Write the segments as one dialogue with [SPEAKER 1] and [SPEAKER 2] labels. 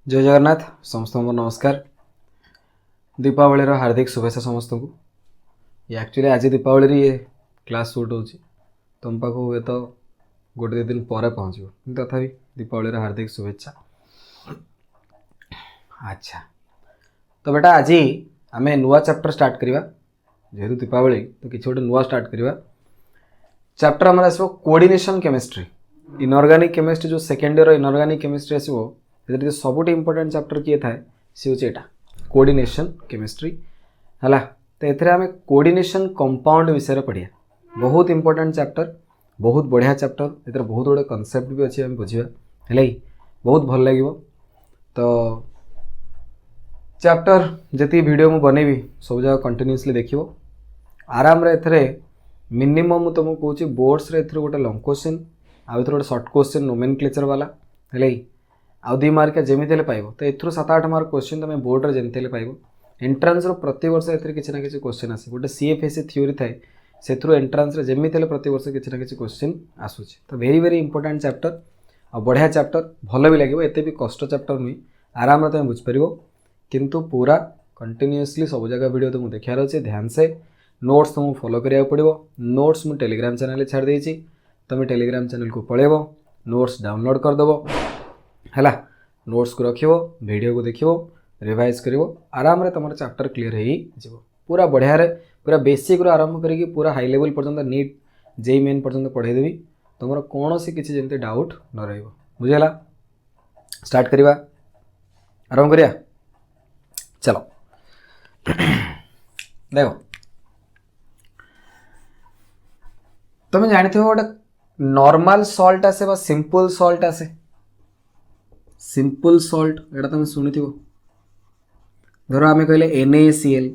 [SPEAKER 1] जय जगन्नाथ समस्त नमस्कार। दीपावली हार्दिक शुभेच्छा समस्त को। एक्चुअली आज दीपावली ये क्लास शूट हो तुम पाक हुए तो गोटे दिन पर पहुँचो तथापि दीपावली हार्दिक शुभेच्छा। अच्छा तो बेटा आज आम नुआ चैप्टर स्टार्ट करवा जेहेतु दीपावली तो किसी गोटे नुआ स्टार्ट करवा। चैप्टर आम आसो कोऑर्डिनेशन केमिस्ट्री इनऑर्गेनिक केमिस्ट्री जो सेकेंड ईयर इनऑर्गेनिक केमिस्ट्री आसो सबुठ इंपोर्टेंट चैप्टर किए थाए सी हूँ यहाँ कोऑर्डिनेशन केमिस्ट्री है। तो ये आम कोऑर्डिनेशन कंपाउंड विषय पढ़िया बहुत इंपोर्टेंट चैप्टर बहुत बढ़िया चैप्टर ये बहुत गुड़े कॉन्सेप्ट भी अच्छी आम बुझा है बहुत भल लगे। तो चैप्टर जी वीडियो मुझे बनैबी सब जगह कंटिन्यूअसली देखियो आराम रे मिनिमम तुमको कहूँ बोर्ड्स गोटे लंग क्वेश्चन आउ गोटे सर्ट क्वेश्चन नोमेनक्लेचर वाला है आउ 2 मार्क जमी पाइब। तो एथुर 7-8 मार्क क्वेश्चन तुम बोर्ड में जमी पाइब। एंट्रांस प्रति वर्ष ए किसी ना कि क्वेश्चन आसे गोटे सीएफएससी थ्योरी थाए से एंट्रांस जमी प्रति वर्ष किसी ना कि क्वेश्चन आसूचे। तो वेरी वेरी इंपोर्टेंट चैप्टर आ बढ़िया चैप्टर भल भी लगे एत भी कष्ट चैप्टर नुहे आराम तुम बुझीपर किंतु पूरा कंटिन्यूअसली सब जगह वीडियो तुमको देखार अच्छे ध्यान से नोट्स तुमको फॉलो करा पड़ो। नोट्स मुझे टेलीग्राम चैनल छाड़ देती तुम टेलीग्राम चैनल को पलैब नोट्स डाउनलोड करदेव है नोट्स को रखियो वीडियो को देखियो रिवाइज करिवो आराम रे तुम चैप्टर क्लीयर हो पूरा बढ़िया रे पूरा बेसिक रो आरंभ करके पूरा हाई लेवल पर्यंत नीट जेई मेन पर्यंत पढ़ेदेवी तुम कौन सी किसी जमी डाउट न रही बुझेगा। स्टार्ट करवा आरंभ करिया चलो देखो तुम जानते हो गोटे नॉर्मल सॉल्ट आसे बा सिंपल सॉल्ट आसे सिंपल सॉल्ट एटा तुम शुणी धर आम कहले NaCl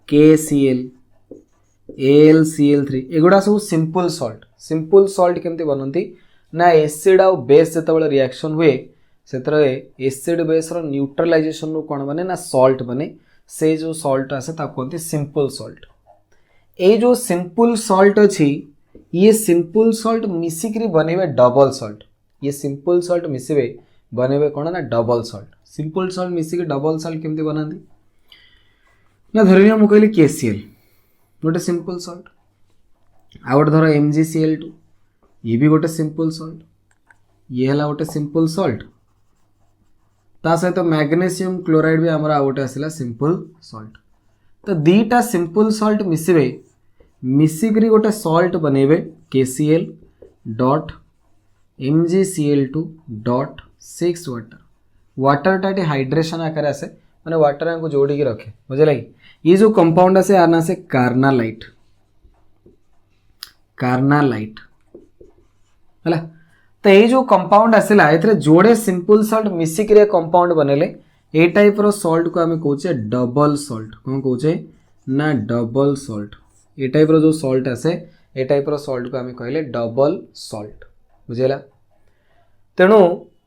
[SPEAKER 1] KCl AlCl3 एगुड़ा सब सिंपल सॉल्ट केमती बनती ना एसिड आउ बेस जो रिएक्शन हुए से एसिड बेस रो न्यूट्रलाइजेशन रू कौन बने ना सॉल्ट बने से जो सॉल्ट आसे कहते सिंपल सॉल्ट। ये जो सिंपल सॉल्ट अच्छी ये सिंपल सॉल्ट मिसिक बनइबे डबल सॉल्ट ये सिंपल सॉल्ट मिसबे बनइबे कौन ना डबल सॉल्ट। सिंपल सॉल्ट मिसिक डबल सॉल्ट केमती बनाती ना धर मुझे कहली KCl गोटे सिंपल सॉल्ट आ गए धर MgCl2 ये भी गोटे सिंपल सॉल्ट ये है गोटे सिंपल सॉल्ट ता सहित मैग्नेशियम क्लोराइड भी आमर आ गए आसला सिंपल सॉल्ट। तो दीटा सिंपल सॉल्ट मिसबे मिसिक गोटे सॉल्ट बनइबे KCl dot MgCl2 dot 6 water टाइट हाइड्रेशन आकार आसे मैंने वाटर को जोड़ी की रखे बुझे ये जो कंपाउंड आसे यार ना से कार्नालाइट है। तो ये जो कंपाउंड आसला ए जोड़े सिंपल सॉल्ट मिसिक कंपाउंड बनेले ए टाइप रो सॉल्ट को आम कहे डबल सॉल्ट कौन कहे ना डबल सॉल्ट ए टाइप रो जो सॉल्ट आसे ए टाइप रो सॉल्ट को आम कहले डबल सॉल्ट बुझेगा। तेणु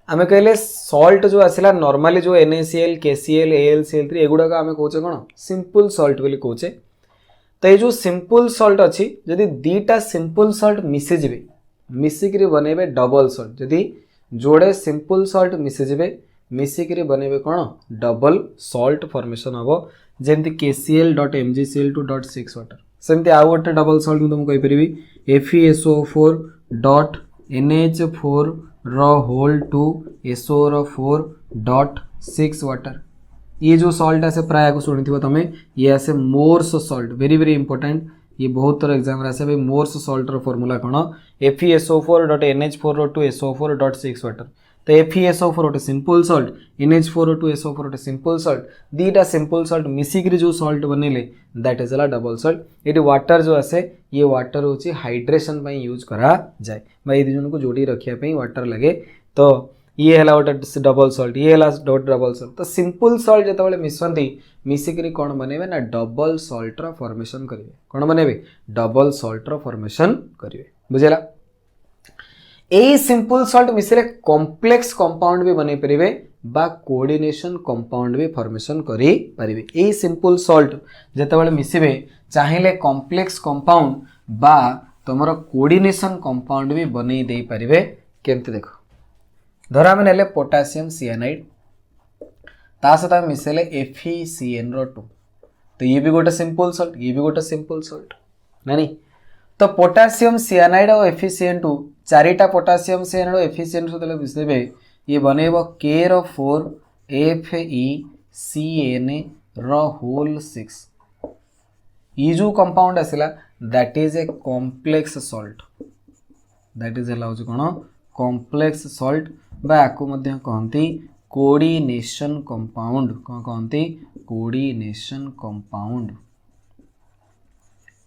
[SPEAKER 1] आम कहले सॉल्ट जो आसला नॉर्मली जो NaCl KCl AlCl3 एगुड़ा आम कहे कौन सिंपल सॉल्ट बोली कहे। तो ये जो सिंपल सॉल्ट अच्छी जदि दीटा सिंपल सॉल्ट मिसिजे मिसिक बनइबे डबल सॉल्ट जदि जोड़े सिंपल सॉल्ट मिसिजे मिसिक बनइबे कौन डबल सॉल्ट फॉर्मेशन हम जमती KCl डॉट MgCl2 डॉट 6 सेमती आउ गोटे डबल सॉल्ट तुमको कहीपरि FeSO4 डॉट NH4 रो होल टू SO रो 4 डॉट 6 ये जो सॉल्ट आसे प्राय को शुणी तुम ये आसे Mohr's salt very very important ये बहुत तरह एग्जाम आसे भाई मोर्स सॉल्ट रो फॉर्मूला कौन FeSO4 डॉट NH4 रो 2 SO4 डॉट 6 तो FeSO4 गोटे सिंपल सॉल्ट NH4 रो 2 SO4 गोटे सिंपल सॉल्ट दीटा सिंपल सॉल्ट मिसिक जो सॉल्ट बनइले दैट इज अला डबल सॉल्ट। ये वाटर जो आसे ये वाटर हूँ हाइड्रेशन यूज करा जाए ये दुजन को जोड़ी रखापी वाटर लगे। तो ये है गोटे डबल सॉल्ट ये है गोटे डबल सॉल्ट। तो सिंपल सॉल्ट जो मिसती मिसिक कौन बनइबे ना डबल सॉल्ट रो फॉर्मेशन करेंगे कौन बनइबे डबल सॉल्ट रो फॉर्मेशन करेंगे बुझेगा। यही सिंपल सॉल्ट मिसले कॉम्प्लेक्स कंपाउंड भी बन पारे बा कोऑर्डिनेशन कंपाउंड भी फॉर्मेशन करि पारिबे। यही सिंपल सॉल्ट जेतेबेले मिसिबे चाहिए कॉम्प्लेक्स कंपाउंड बा तुमर कोऑर्डिनेशन कंपाउंड भी बनै दे पारिबे केमते देखो धर आम नेले पोटासियम सियानाइड ता सहित आम मिसेले FeCN रो 2 तो ये भी गोटे सिंपल सॉल्ट ये भी गोटे सिंपल सॉल्ट नहीं तो पोटासियम सियानाइड और FeCN2 चारिटा पोटासियम सियानाइड और FeCN सहित मिसेबे ये बनइब K4 FeCN रो होल 6 ये जो कंपाउंड आसला that is a complex salt that is हला कौन कॉम्प्लेक्स सॉल्ट बा आपको मध्य कहती कोऑर्डिनेशन कंपाउंड कौन कहती कोऑर्डिनेशन कंपाउंड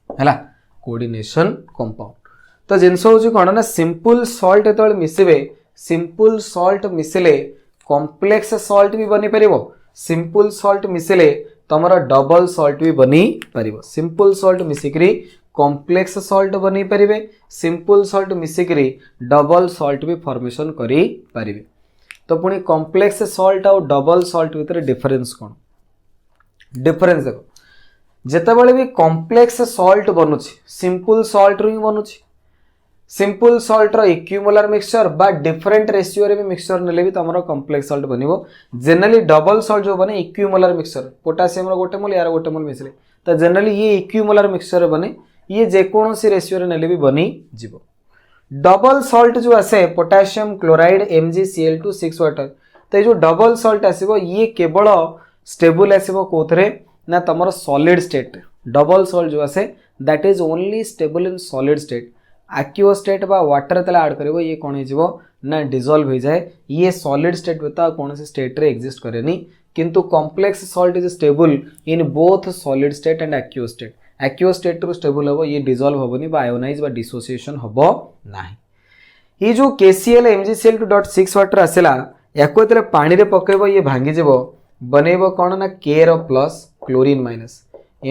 [SPEAKER 1] है कोऑर्डिनेशन कंपाउंड तो जिनस हूँ कौन ना सिंपल सॉल्ट जो मिसबे सिंपल सॉल्ट मिसले कॉम्प्लेक्स सॉल्ट भी बनी पार सिंपल सॉल्ट मिसले तुम डबल सॉल्ट भी बनी पार सिंपल सॉल्ट मिसिकी कॉम्प्लेक्स सॉल्ट बनी पारे सिंपल सॉल्ट मिसिकी डबल सॉल्ट भी फॉर्मेशन करी पारिबे तो पुणी कॉम्प्लेक्स सॉल्ट और डबल सॉल्ट भितर डिफरेंस कौन डिफरेंस देखो जितेबाला भी कॉम्प्लेक्स सॉल्ट बनुची सिंपल सॉल्ट रू ही बनुची सिंपल सॉल्ट रो इक्विमोलर मिक्सचर बा डिफरेंट रेशियो रे भी मिक्सचर नेले भी तुम कॉम्प्लेक्स सॉल्ट बनिवो जनरली डबल सॉल्ट जो बने इक्विमोलर मिक्सचर पोटासियम रो गोटे मोल यार गोटे मोल मिसले तो जनरली ये इक्विमोलर मिक्सचर बने ये जेकोसी रेशियो रे नेले भी बनी जीवो डबल सॉल्ट जो आसे पोटासियम क्लोराइड MgCl2 6 वाटर तो ये जो डबल सॉल्ट आसीबो ये केवल स्टेबल आसीबो कोथरे ना तुम सॉलिड स्टेट डबल सॉल्ट जो आसे that is only stable in solid state aqueous state बा वाटर तेल आड करिवो ये कौन हो ना डिजोल्व हो जाए ये सॉलिड स्टेट व्यता कौन से स्टेट रे एग्जिस्ट करेनी किंतु complex salt is stable in both solid state and aqueous state रू स्टेबल हम ये डिजोल्व हेनी आयोनाइज बा डिसोसिएशन हम ना ये जो KCl MgCl2.6 वाटर आसला या पानी रे पकेब ये भांगी बनइब कौन ना K रो plus chlorine minus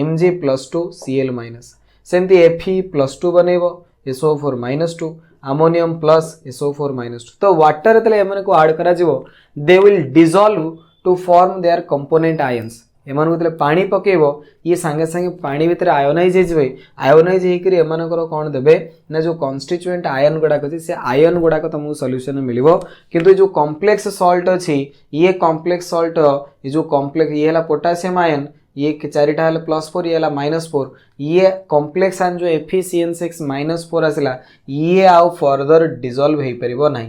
[SPEAKER 1] Mg+2 Cl minus सेमती Fe+2 बनइब SO4 -2 ammonium plus SO4 -2 तो वाटर तेल एम को आड करा they will dissolve to form their component ions एम को पानी पकेब ये सांगे सांगे पानी भितर आयोनाइज आयोनाइज होकर कौन देवे ना जो कन्स्टिट्यूएंट आयन गुड़ाक अच्छी से आयन गुड़ाक तुमको सॉल्यूशन मिल किंतु जो कॉम्प्लेक्स सॉल्ट अच्छी ये कॉम्प्लेक्स सॉल्ट ये जो कॉम्प्लेक्स ये है पोटासियम आयन ये चारिटा है +4 ये है -4 ये कॉम्प्लेक्स आयन जो FeCN6 -4 आसला ये आउ फर्दर डिजोल्व हो पार ना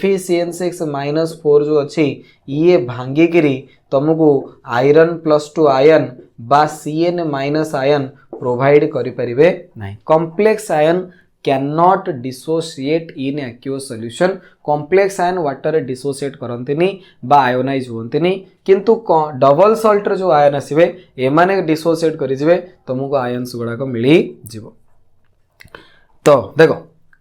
[SPEAKER 1] FeCN6 -4 जो अच्छी ये भांगिकी तुमको आयरन +2 आयन बा Cn- आयन प्रोवाइड करें ना complex ion can not dissociate in aqueous solution complex ion water dissociate करंतिनी बा आयोनाइज होंतिनी किंतु डबल सॉल्ट जो आयन आसबे एमाने डिसोसिएट करिजिबे तुमको आयन्स गुड़ाक मिली जीवो तो देखो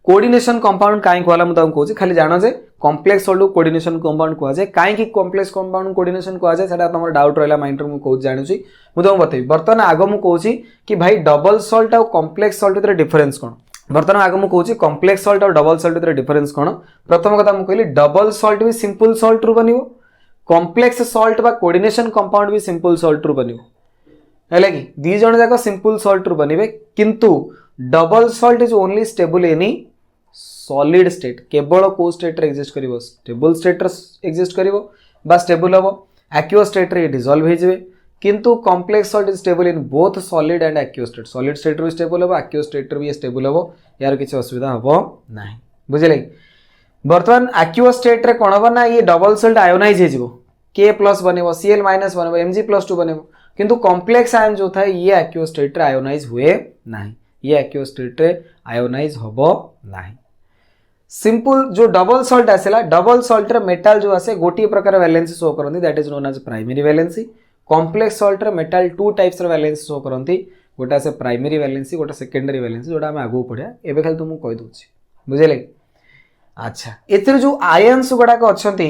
[SPEAKER 1] कोऑर्डिनेशन कंपाउंड काई कहला मु तुमको कहूची खाली जानो जे कॉम्प्लेक्स सॉल्ट कोऑर्डिनेशन कंपाउंड कह जाए काई कॉम्प्लेक्स कंपाउंड कोऑर्डिनेशन कह जाए सेटा तुम डाउट रहला माइंड रे मु कहू जानुची मु तुमको बतेबी बर्तमान आगो मु कहूची कि भाई डबल सॉल्ट और कॉम्प्लेक्स सॉल्ट भितर डिफरेंस कोन बर्तमान आगे मुझे कहूँ कॉम्प्लेक्स सॉल्ट और डबल सॉल्ट भितर डिफरेंस कौन प्रथम कथा मुझे कहली डबल सॉल्ट भी सिंपल सॉल्ट रु बनिवो कॉम्प्लेक्स सॉल्ट बा कोऑर्डिनेशन कंपाउंड भी सिंपल सॉल्ट रु बनिवो है कि दी जण जाक सिंपल सॉल्ट रु बनिबे किंतु double salt is only stable any solid state केवल को स्टेट रे एग्जिस्ट करिवो स्टेबल स्टेट रे एग्जिस्ट करिवो बा स्टेबल हबो एक्व स्टेट रे डिसॉल्व हो जाए किंतु complex salt is stable in both solid and aqueous state solid state रे स्टेबल हबो एक्व स्टेट रे भी स्टेबल हबो यार किसी असुविधा हबो नाही बुझले बर्तमान एक्व स्टेट रे कोन हबो ना ये डबल सॉल्ट आयोनाइज हो जिवो K+ बनेबो Cl- बनेबो Mg+2 बनेबो किंतु कॉम्प्लेक्स आयन जो था ये एक्व स्टेट रे आयोनाइज हुए नाही ये एक्व स्टेट रे आयोनाइज हबो नाही सिंपल जो डबल सॉल्ट आसेला डबल सॉल्ट रे मेटल जो आसे गोटी प्रकार वैलेंसी शो करंती that is known as primary valency complex salt रे मेटल 2 टाइप्स रे वैलेंसी शो करंती गोटा से प्राइमरी वैलेंसी गोटा सेकेंडरी वैलेंसी जोटा हम आगो पढ़िया एबे खाली तुमको कहि दोछि बुझले अच्छा एतिर जो आयन्स गुडा को अछंती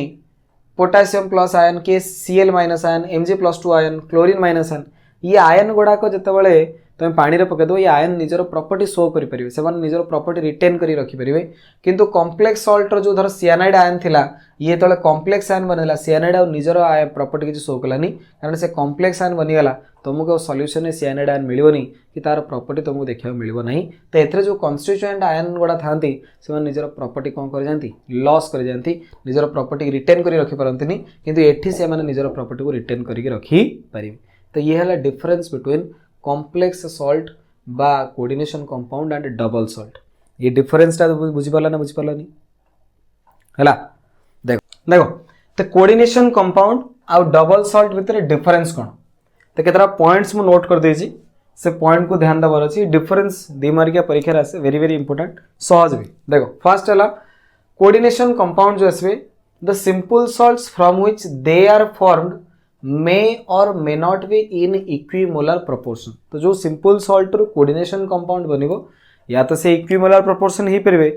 [SPEAKER 1] पोटासियम प्लस आयन के Cl- ion Mg+2 ion chlorine minus ion ये आयन गुडा को जते बेले तुम पानी रे पकेदो ये आयन निजर प्रॉपर्टी शो करि परिबे से माने निजर प्रॉपर्टी रिटेन करी रखि परिबे किंतु कॉम्प्लेक्स सॉल्ट रो जो धर सियानाइड आयन थिला ये तले कॉम्प्लेक्स आयन बनला सियानाइड आ निजर प्रॉपर्टी किछ शो कलानी कारण से कॉम्प्लेक्स आयन बनि गला तुमको सॉल्यूशन में सियानाइड आयन मिलबनी कि तार प्रॉपर्टी तुमको देखा मिलबो नहीं तो एथरे जो कॉन्स्टिट्यूएंट आयन गुडा थांती से माने निजर प्रॉपर्टी कोन कर जानती लॉस कर जानती निजर प्रॉपर्टी रिटेन करी रखि परंतनी किंतु एठी से माने निजर प्रॉपर्टी को रिटेन करी रखि परिबे तो ये हला डिफरेंस बिटवीन कॉम्प्लेक्स सॉल्ट बा coordination compound and double salt ये डिफरेंस ता बुझी पाला ना बुझी पालानी हला देखो देखो तो कोऑर्डिनेशन कंपाउंड आ डबल सॉल्ट भितर डिफरेंस कोन तो केतरा पॉइंट्स मु नोट कर देजी से पॉइंट को ध्यान देबार अछि डिफरेंस दी मार्किया परीक्षा आसे वेरी वेरी इंपोर्टेंट सहज भी देखो फर्स्ट हला कोऑर्डिनेशन कंपाउंड जो आसबे the simple salts from which they are formed may और may not be in equimolar proportion तो जो सिंपल सॉल्ट रो कोऑर्डिनेशन कंपाउंड बनिबो या तो से इक्विमोलर प्रोपोर्शन ही परिबे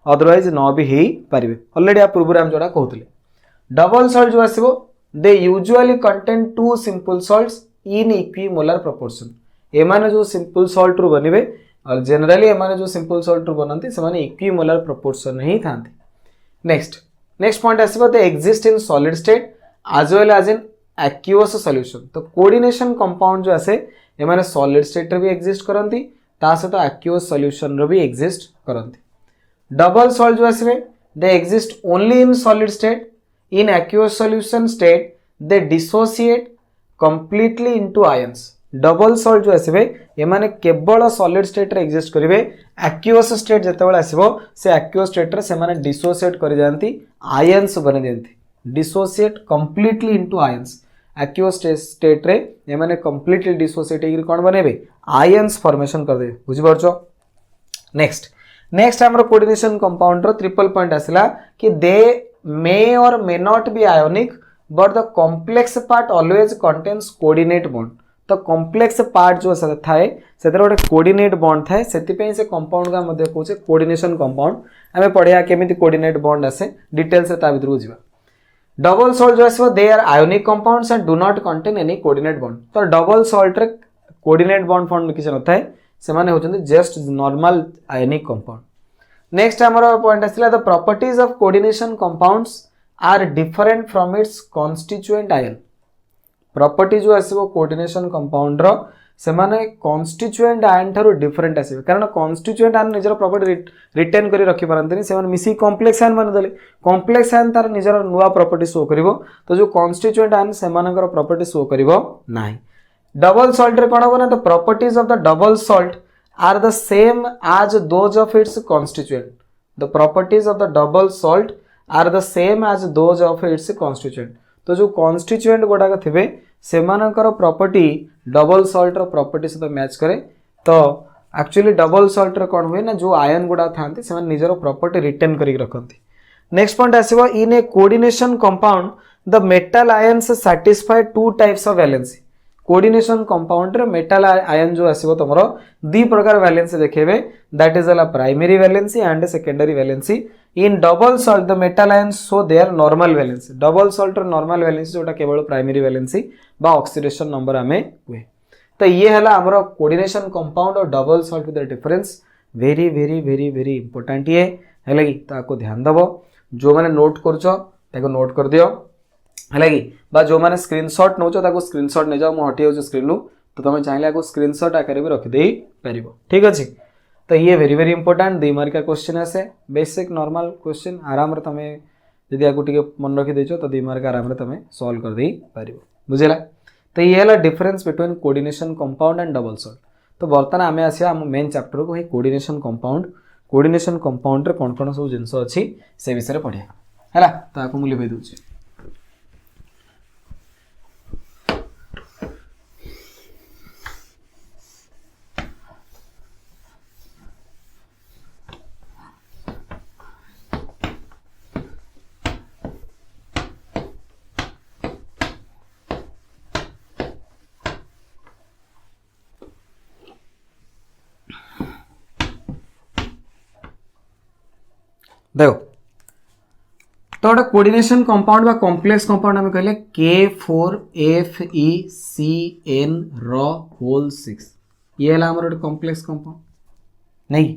[SPEAKER 1] अदरवाइज न भी ही परिबे ऑलरेडी आ पूर्व हम जोड़ा कहतले डबल सॉल्ट जो आसीबो they usually contain two simple salts in equimolar proportion एमाने जो सिंपल सॉल्ट रो बनिबे और जनरली एमाने जो सिंपल सॉल्ट रो बनंती से माने इक्विमोलर प्रोपोर्शन ही थांती नेक्स्ट पॉइंट आसीबो they exist in solid state as well as in aqueous solution तो कोऑर्डिनेशन कंपाउंड जो आसे एमाने सॉलिड स्टेट रे भी एग्जिस्ट करंती ता सहित एक्वियस सॉल्यूशन रे भी एग्जिस्ट करंती डबल सॉल्ट जो आसे they exist only in solid state in aqueous solution state they dissociate completely into ions double salt जो आसे एमाने केवल सॉलिड स्टेट रे एग्जिस्ट करिवे एक्वियस स्टेट जेतेबेले आसीबो से एक्वियस स्टेट रे से माने डिसोसिएट करि जानती आयंस बने देंती dissociate completely into ions aqueous state रे ए माने कंप्लीटली डिसोसिएट होकर कोन बनेबे आयंस फॉर्मेशन कर दे बुझि परछो नेक्स्ट हमर कोऑर्डिनेशन कंपाउंड रो ट्रिपल पॉइंट आसला कि दे मे और may not B ionic but the complex part always contains coordinate bond तो कॉम्प्लेक्स पार्ट जो थाए सेतर गोटे कोऑर्डिनेट बॉन्ड थाए सेति पे से कंपाउंड का मध्ये कहूचे कोऑर्डिनेशन कंपाउंड हमें पढ़िया केमिति कोऑर्डिनेट बॉन्ड आसे डिटेल से ता भीतर को जीवा डबल सॉल्ट जो आसो they are ionic compounds and do not contain any coordinate bond तो डबल सॉल्ट रे कोऑर्डिनेट बॉन्ड फॉर्म किछ नथाय से माने होचंदी just normal ionic compound next हमर पॉइंट आसिला the properties of coordination compounds are different from its constituent ion property जो आसीबो कोऑर्डिनेशन कंपाउंड रो से माने कॉन्स्टिट्यूएंट आयन थारो डिफरेंट आसीबो कारण कॉन्स्टिट्यूएंट आयन निजर प्रॉपर्टी रिटेन करी रखि परंतनी से माने मिसी कॉम्प्लेक्स आयन बने देले कॉम्प्लेक्स आयन तार निजर नुवा प्रॉपर्टी शो करिवो तो जो कॉन्स्टिट्यूएंट आयन से मानकर प्रॉपर्टी शो करिवो नाही डबल सॉल्ट रे कोन होना the properties of the double salt are the same as those of its constituent the properties of the double salt are the same as those of its constituent तो जो constituent गोटाक थिबे सेमानकर property double salt रो property से match करे तो actually double salt रे कोन हुए ना जो आयन गुडा थांती से निजर प्रॉपर्टी रिटेन करी रखंती नेक्स्ट पॉइंट आसीबो in a coordination compound the metal ions satisfy two types of valency coordination compound रे मेटल आयन जो आसीबो तमरो दी प्रकार वैलेंसी देखेबे that is a primary valency and secondary valency in double salt the metal ions show their normal valency double salt रो normal valency जोटा केवल प्राइमरी वैलेंसी बा ऑक्सीडेशन नंबर हमें हुए तो ये हला हमरो कोऑर्डिनेशन कंपाउंड और double salt with the difference very very very very important ये हला कि ताको ध्यान दबो जो माने नोट करछो ताको नोट कर दियो हला कि बा जो माने स्क्रीनशॉट नोचो ताको स्क्रीनशॉट ने जाओ मो हटी हो स्क्रीन नु तो तुम चाहिले को स्क्रीनशॉट आकार भी रख देई परिबो ठीक अछि तो ये वेरी वेरी इंपोर्टेंट 2 मार्क का क्वेश्चन आसे बेसिक नॉर्मल क्वेश्चन आराम रे तमे यदि आको टिके मन रखि देछो तो 2 मार्क आराम रे तमे सॉल्व कर देई परिबो बुझिला तो ये हला difference between coordination compound and double salt तो बर्तन आमे आसिया हम मेन चैप्टर को हे कोऑर्डिनेशन कंपाउंड रे कोन सब जिंस अछि से विषय रे पढिया हला ताको मु लिखै दोछि देखो तो गोटे कोऑर्डिनेशन कंपाउंड बा कॉम्प्लेक्स कंपाउंड हमें कहले K4FeCN र होल 6 ये है हमर कॉम्प्लेक्स कंपाउंड नहीं।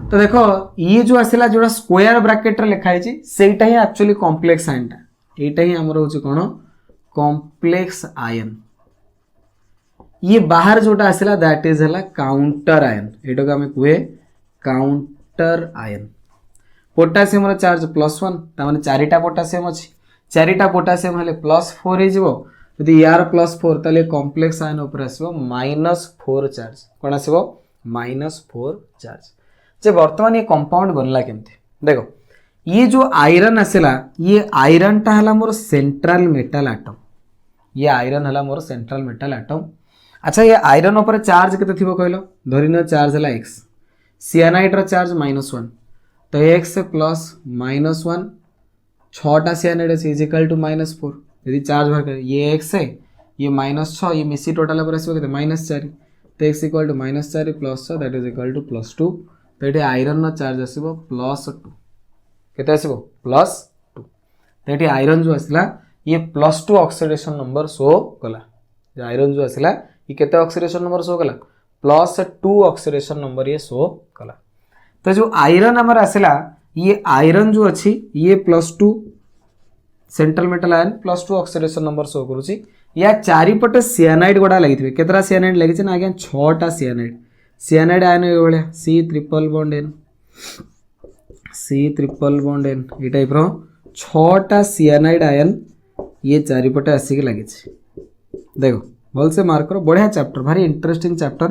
[SPEAKER 1] तो देखो ये जो आसला जोड़ा स्क्वायर ब्रैकेट रे लिखा है सेटा ही एक्चुअली कॉम्प्लेक्स आयन टा एटा ही हमर होची कोन कॉम्प्लेक्स आयन। ये बाहर जोटा आसला दैट इज हला काउंटर आयन एटा को हमें कुए काउंटर आयन। पोटासियम रो चार्ज +1 ता माने चारिटा पोटासियम अछि चारिटा पोटासियम हले +4 हे जिवो यदि यार +4 ताले कॉम्प्लेक्स आयन ऊपर आसीबो -4 चार्ज कोन आसीबो -4 चार्ज। जे वर्तमान ये कंपाउंड बनला केमती देखो ये जो आयरन आसला ये आयरन टा हला मोर सेंट्रल मेटल एटम ये आयरन हला मोर सेंट्रल मेटल एटम। अच्छा ये आयरन ऊपर चार्ज केते थिबो कहलो धरिनो चार्ज हला x सियानाइड रो चार्ज -1 तो x प्लस -1 6टा सियानाइड इज इक्वल टू -4 यदि चार्ज बाहर करे ये x है ये -6 ये मिसी टोटल पर आसीबो केते -4 तो x equal to -4 plus 6 that is equal to +2 तो ये आयरन रो चार्ज आसीबो +2 केते आसीबो +2 तो ये आयरन जो आसला ये +2 ऑक्सीडेशन नंबर शो कला जो आयरन जो आसला ये केते ऑक्सीडेशन नंबर शो कला +2 ऑक्सीडेशन नंबर ये शो कला। तो जो आयरन हमर आसला ये आयरन जो अच्छी ये +2 central metal ion +2 oxidation number show करूची या चारिपटे सियानाइड गोडा लगिथिबे केतरा सियानाइड लगिছে ना आज्ञा 6टा सियानाइड आयन ए भलिया C ट्रिपल बॉन्ड N ए टाइप रो 6टा सियानाइड आयन ये चारिपटे आसिक लगिছে देखो भल से मार्क करो बढ़िया चैप्टर भारी इंटरेस्टिंग चैप्टर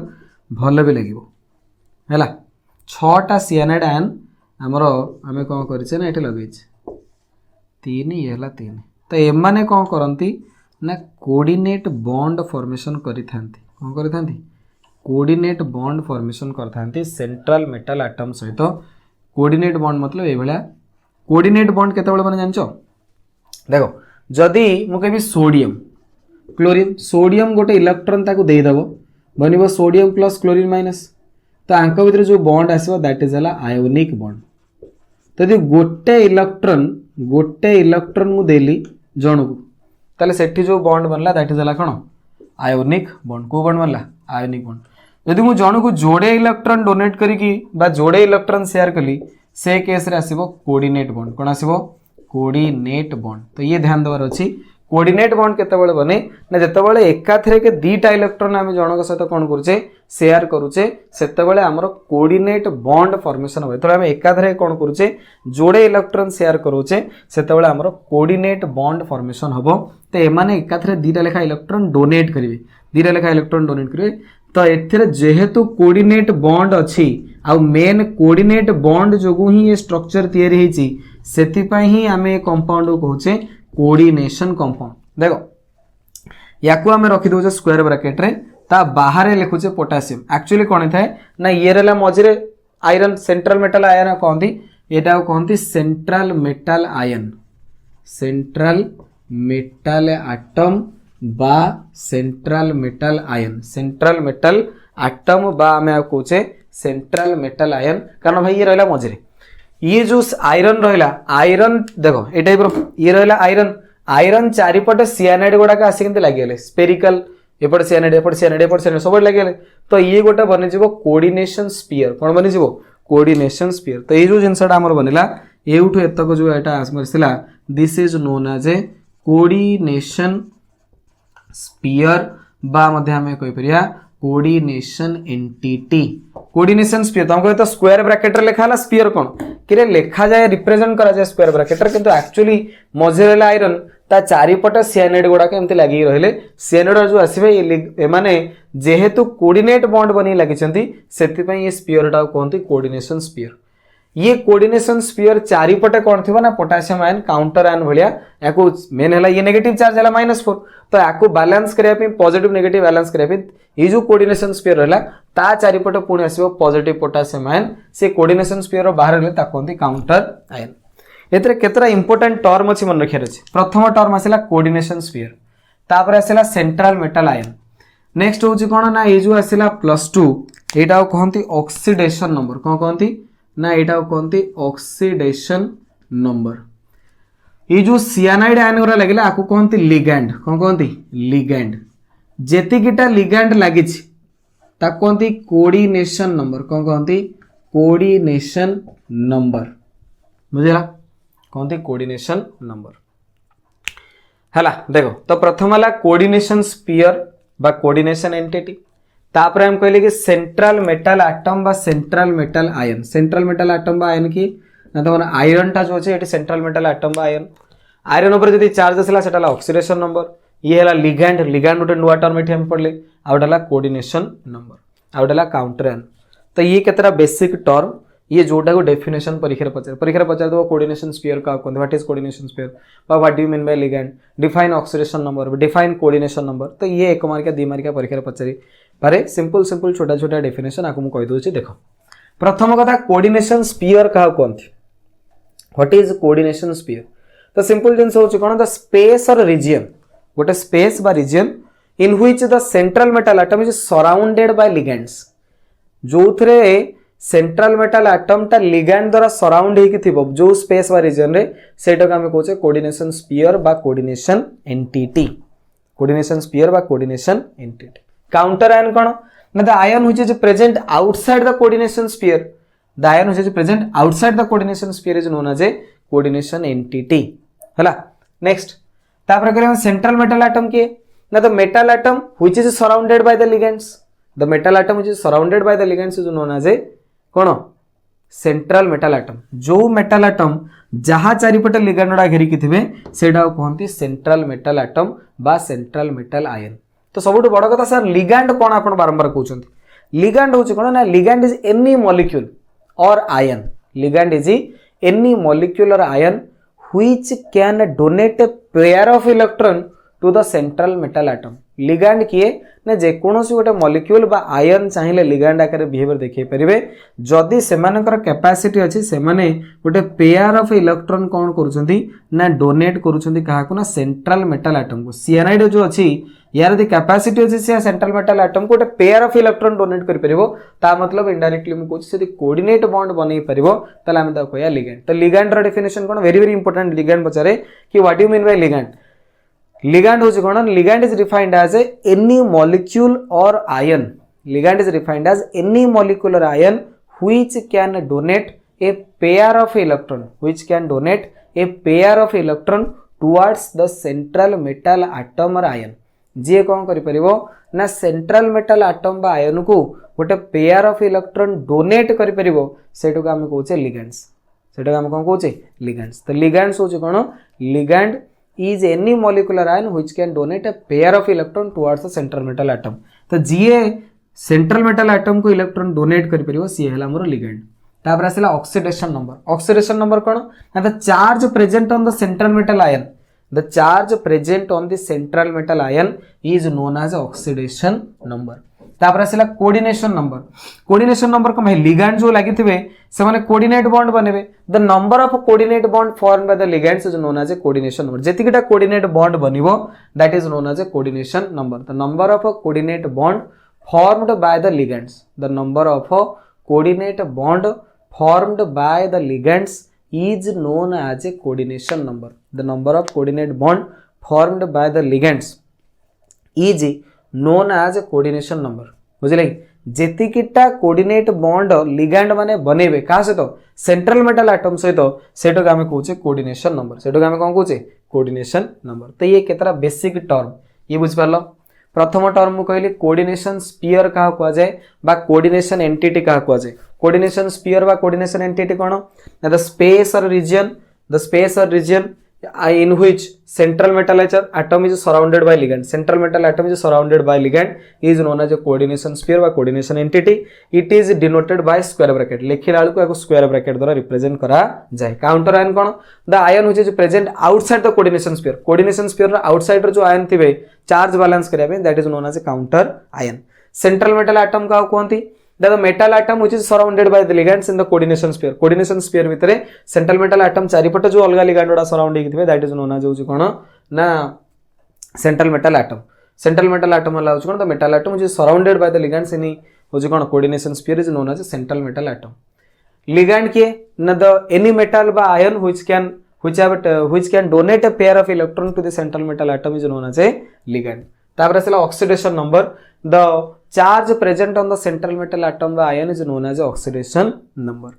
[SPEAKER 1] भल भी लगिवो हैला 6टा सियानाइड आयन हमर आमे कोन करिছে ना एठी लगैছে 3 ये हला 3 तो एमाने कोन करंती ना कोऑर्डिनेट बॉन्ड फॉर्मेशन करिथांती कोन करिथांती कोऑर्डिनेट बॉन्ड फॉर्मेशन करथांती सेंट्रल मेटल एटम सहित कोऑर्डिनेट बॉन्ड मतलब ए भला कोऑर्डिनेट बॉन्ड केते बळे माने जानचो देखो जदी मु कहबी सोडियम क्लोरीन सोडियम गोटे इलेक्ट्रॉन ताको देई दबो बनिबो सोडियम प्लस क्लोरीन माइनस तो आंक भितर जो बॉन्ड आसीबो दैट इज हला आयोनिक बॉन्ड। तो यदि गोटे इलेक्ट्रॉन मु देली जणको ताले सेठी जो बॉन्ड बनला दैट इज हला कोन आयोनिक बॉन्ड को बॉन्ड बनला आयोनिक बॉन्ड। यदि मु जणको जोड़े इलेक्ट्रॉन डोनेट करी की बा जोड़े इलेक्ट्रॉन शेयर कली से केस रे आसीबो कोऑर्डिनेट बॉन्ड कोन आसीबो कोऑर्डिनेट बॉन्ड। तो ये ध्यान देवार अछि कोऑर्डिनेट बॉन्ड केतेबेले बने ना जेतेबेले एकाथरे के दीटा इलेक्ट्रॉन आमे जनक सहित कोन करूचे शेयर करूचे सेतेबेले हमर कोऑर्डिनेट बॉन्ड फॉर्मेशन होय। तो आमे एकाथरे कोन करूचे जोड़े इलेक्ट्रॉन शेयर करूचे सेतेबेले हमर कोऑर्डिनेट बॉन्ड फॉर्मेशन हबो। तो एमाने एकाथरे दीटा लेखा इलेक्ट्रॉन डोनेट करिवे दीटा लेखा इलेक्ट्रॉन डोनेट करिवे तो एथिरे जेहेतु कोऑर्डिनेट बॉन्ड अछि आ मेन कोऑर्डिनेट बॉन्ड जोगु ही ये स्ट्रक्चर तयारी हेछि सेति पई ही आमे कंपाउंड को कहूचे कोऑर्डिनेशन कंपाउंड। देखो याकू आमे रखि दोजे स्क्वायर ब्रैकेट रे ता बाहर लिखुचे पोटासियम एक्चुअली कोन थाए ना ये रेला मझरे आयरन सेंट्रल मेटल आयन कहंती एटा कहंती central metal ion central metal atom बा central metal ion central metal atom बा आमे कहूचे सेंट्रल मेटल आयन कारण भाई ये रहला मझरे ये जो आयरन रहा आयरन देखो ये टाइप ये रहा आयरन आयरन चारिपटे सियानाइड गुड़ाक आसिक लगे स्पेरिकल एपटे सियानाइड एपटे सियानाइड एपटे सियानाइड सब लगे तो ये गोटे बनी कोऑर्डिनेशन स्फीयर कौन बनी कोऑर्डिनेशन स्फीयर। तो ये जो जिनसा आमर बनला एठू एतक जो एटा this is known as a coordination sphere बा मध्य हमें कहि परिया कोऑर्डिनेशन एंटिटी कोऑर्डिनेशन स्फीयर तो हमको तो स्क्वायर ब्रैकेट रे लिखा हला स्फीयर कोन किरे लिखा जाए रिप्रेजेंट करा जाए स्क्वायर ब्रैकेट रे किंतु एक्चुअली मझेरे आयरन ता चारिपटे सियानाइड गुडा के एमती लागि रहले सियानाइड जो आसीबे ए माने जेहेतु कोऑर्डिनेट बॉन्ड बनी लागिचंती सेति पई ये स्फीयर टा कोनती कोऑर्डिनेशन स्फीयर। ये कोऑर्डिनेशन स्फीयर चारिपटे कोन थिबो ना पोटेशियम आयन काउंटर आयन भलिया याको मेन हला ये नेगेटिव चार्ज हला -4 तो याको बैलेंस करिया पे पॉजिटिव नेगेटिव बैलेंस करिया पे ये जो कोऑर्डिनेशन स्फीयर रहला ता चारिपटे पुणी आसीबो पॉजिटिव पोटेशियम आयन से कोऑर्डिनेशन स्फीयर रो बाहर रहले ता कोनती काउंटर आयन। एतरे केतरा इंपोर्टेंट टर्म अछि मन रखिया अछि प्रथम टर्म आसिला कोऑर्डिनेशन स्फीयर तापर आसिला सेंट्रल मेटल आयन नेक्स्ट होची कोन ना ये जो आसिला +2 एटा कहंती ऑक्सीडेशन नंबर कोन कहंती ना एटा कहंती ऑक्सीडेशन नंबर। ये जो सियानाइड आयन गुरा लागिला आकु कहंती लिगैंड कोन कहंती लिगैंड जेतिकिटा लिगैंड लागिछि ताको कहती कोऑर्डिनेशन नंबर कौन कहती कोऑर्डिनेशन नंबर बुझला कहती कोऑर्डिनेशन नंबर हैला देखो तो प्रथम है कोऑर्डिनेशन स्फीयर बा कोऑर्डिनेशन एंटिटी तापर हम कहले कि सेंट्रल मेटल एटम बा central metal ion central metal atom बा आयन की ना तो आयरन टा जो अछि एटी सेंट्रल मेटल एटम बा आयन आयरन ऊपर जदी चार्ज असला सेटा ऑक्सीडेशन नंबर ये हला लिगैंड लिगैंड गोटे नुआ टर्म एठी हम पढ़ले आउडला कोऑर्डिनेशन नंबर आउडला काउंटर आयन तो ये केतरा बेसिक टर्म ये जोटा को डेफिनेशन परीक्षा पचार दो कोऑर्डिनेशन स्फीयर का कहते व्हाट इज कोऑर्डिनेशन स्फीयर बा what do you mean by ligand define oxidation number define coordination number तो ये एक मार्किया 2 मार्किया परीक्षा पचारि पारे सिंपल सिंपल छोटा छोटा डेफिनेशन आपको मु कहि दोछि देखो प्रथम कथा कोऑर्डिनेशन स्फीयर का कहते व्हाट इज कोऑर्डिनेशन स्फीयर तो सिंपल जिंस होछि कोन द स्पेस और रीजन गोटे स्पेस बा region in which the central metal atom is surrounded by ligands जो थरे सेंट्रल मेटल एटम टा लिगैंड द्वारा सराउंड होकी थिबो जो स्पेस बा रीजन रे सेटा को हम कहछे कोऑर्डिनेशन स्फीयर बा कोऑर्डिनेशन एंटिटी कोऑर्डिनेशन स्फीयर बा कोऑर्डिनेशन एंटिटी काउंटर आयन कोन ना the ion which is present outside the coordination sphere the ion which is present outside the coordination sphere is known as a coordination entity हला next तापर करे central metal atom के ना the metal atom which is surrounded by the ligands the metal atom which is surrounded by the ligands is known as a कौन central metal atom जो metal atom जहाँ चारिपटे ligand गुड़ा घेरिकी थे सेटा कहते सेंट्रल मेटल एटम बा सेंट्रल मेटल आयन तो सब बड़ कथा सर लिगैंड कौन आप बारंबार कहते लिगैंड हूँ कौन ना लिगैंड इज एनी मॉलिक्यूल और ion ligand is any molecule और ion which can donate a pair of electron to the central metal atom ligand किए ना जेकोसी गोटे मॉलिक्यूल बा आयन चाहिए लिगैंड आकार बिहेवियर देखै परिबे जदि सेमानकर कैपेसिटी अछि सेमाने गोटे पेयर ऑफ इलेक्ट्रॉन कौन करूछंती ना डोनेट करूछंती काहाकू ना सेंट्रल मेटल एटम को सियानाइड जो अछि यार यदि कैपेसिटी अछि से सेंट्रल मेटल एटम को गोटे पेयर ऑफ इलेक्ट्रॉन डोनेट करि परिबो ता मतलब इनडायरेक्टली हम कहछि यदि कोऑर्डिनेट बॉन्ड बनै परिबो तले हम ता कहया लिगैंड तो लिगैंड रो डेफिनेशन कोन वेरी वेरी इंपोर्टेंट लिगैंड पचारे कि what you mean by ligand ligand होछि कोन ligand is defined as any molecule और ion ligand is defined as any molecule और ion which can donate a pair of electron which can donate a pair of electron towards the central metal atom और ion जे कौन करि परिबो ना central metal atom बा ion को गोटे पेयर ऑफ इलेक्ट्रॉन डोनेट करि परिबो सेटो को हम कहूचे लिगैंड्स सेटो हम कोन कहूचे लिगैंड्स तो लिगैंड्स होचे कोन ligand is any molecular ion which can donate a pair of electron towards the central metal atom तो जीए सेंट्रल मेटल एटम को इलेक्ट्रॉन डोनेट कर परिबो सी हला मोर लिगैंड तापर आसला ऑक्सीडेशन नंबर कोन ना the charge present on the central metal ion the charge present on the central metal ion is known as oxidation number तापर आसला कोऑर्डिनेशन नंबर को लिगैंड जो लागि थिबे से माने कोऑर्डिनेट बॉन्ड बनेबे the number of coordinate bond form by the ligands is known as a coordination number जेतिकिटा कोऑर्डिनेट बॉन्ड बनिबो that is known as a coordination number the number of coordinate bond formed by the ligands the number of coordinate bond formed by the ligands is known as a coordination number the number of coordinate bond formed by the ligands is known as a coordination number बुझले जेतिकिटा coordinate bond ligand माने बनेबे का सहित central metal atom सहित सेटो के हम कहूचे coordination number सेटो के हम कोन कहूचे कोऑर्डिनेशन नंबर तो ये केतरा बेसिक टर्म ये बुझ पारलो प्रथम टर्म मु कहली कोऑर्डिनेशन स्फीयर का कहवा जाय बा कोऑर्डिनेशन एंटिटी का कहवा जाय कोऑर्डिनेशन स्फीयर बा coordination entity cone the space और reason in which central metal atom is surrounded by ligand central metal atom is surrounded by ligand is known as a coordination sphere by coordination entity it is denoted by square bracket लेखिला को एक square bracket द्वारा represent करा जाय counter ion कोन the ion which is present outside the coordination sphere रो outside रो जो आयन थिबे चार्ज बैलेंस करिया पे that is known as a counter ion central metal atom का कहंती the metal atom which is surrounded by the ligands in the coordination sphere भितरे central metal atom चारिपटे जो अलगा ligand उडा सराउंड हेकी थिबे दैट इज नोन एज होची कोन ना central metal atom हला होची कोन the metal atom which is surrounded by the ligands in होची कोन coordination sphere is known as a central metal atom ligand के ना the any metal by ion which can donate a pair of electron to the central metal atom is known as a ligand तापर आसला oxidation number the charge present on the central metal atom व ion is known as oxidation number.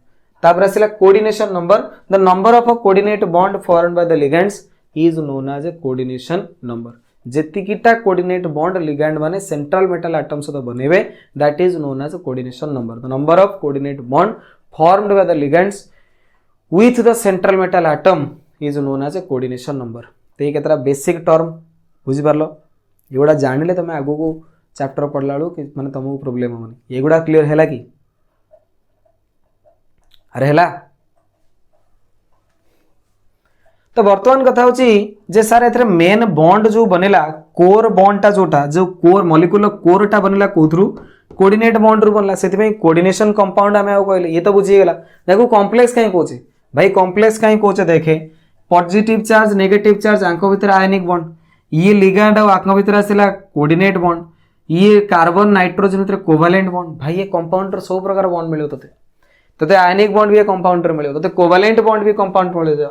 [SPEAKER 1] तापर आसिला coordination number, the number of coordinate bond formed by the ligands is known as a coordination number. जेतिकिटा coordinate bond ligand माने central metal atom सहित बनेबे that is known as coordination number. The number of coordinate bond formed by the ligands with the central metal atom is known as a coordination number. तो ये केतरा basic term बुझी पारलो, एगुडा जानिले तमे आगु को chapter पढ़ला बेलू कि माने तुमको प्रॉब्लम होनी। एगुडा क्लियर हैला कि अरे हैला। तो वर्तमान कथा होची जे सार एथरे मेन बॉन्ड जो बनेला कोर बॉन्ड टा जोटा जो कोर मॉलिक्यूलर कोर टा बनेला कोथरु कोऑर्डिनेट बॉन्ड रु बनला, सेति में कोऑर्डिनेशन कंपाउंड आमे आ कहले ये तो बुझी गेला। देखो कॉम्प्लेक्स काई कोचे भाई, कॉम्प्लेक्स काई कोचे देखे पॉजिटिव चार्ज नेगेटिव चार्ज आंको भीतर आयनिक बॉन्ड, ये लिगैंड और आंको भीतर आसिला कोऑर्डिनेट बॉन्ड, ये कार्बन नाइट्रोजन भीतर कोवैलेंट बॉन्ड। भाई ये कंपाउंड रो सब प्रकार बॉन्ड मिलियो तते आयनिक बॉन्ड भी कंपाउंड रे मिलियो, तते कोवैलेंट बॉन्ड भी कंपाउंड मिलियो,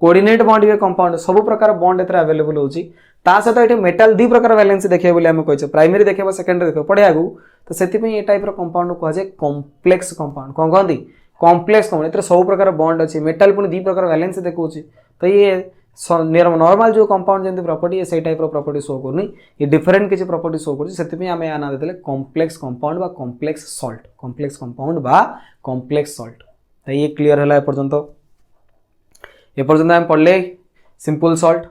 [SPEAKER 1] कोऑर्डिनेट बॉन्ड भी कंपाउंड, सब प्रकार बॉन्ड एथरे अवेलेबल होची। ता सहित एठी मेटल दी प्रकार वैलेंसी देखिए बोले हम कहछे, प्राइमरी देखिबो सेकेंडरी देखिबो पढे आगु। तो सेति पे ये टाइप रो कंपाउंड को जे कॉम्प्लेक्स कंपाउंड कोन कहंदी कॉम्प्लेक्स कंपाउंड। एथरे सब प्रकार बॉन्ड अछि, मेटल पुनी दी प्रकार वैलेंसी देखौची। तो ये नॉर्मल जो कंपाउंड जेंति प्रॉपर्टी है से टाइप रो प्रॉपर्टी शो करनी, ये डिफरेंट किछि प्रॉपर्टी शो करछि। सेति पे हमें आना देले कॉम्प्लेक्स कंपाउंड बा कॉम्प्लेक्स सॉल्ट, कॉम्प्लेक्स कंपाउंड बा कॉम्प्लेक्स सॉल्ट। तो ये क्लियर हला ए पर्यंत हम पढ़ले सिंपल सॉल्ट,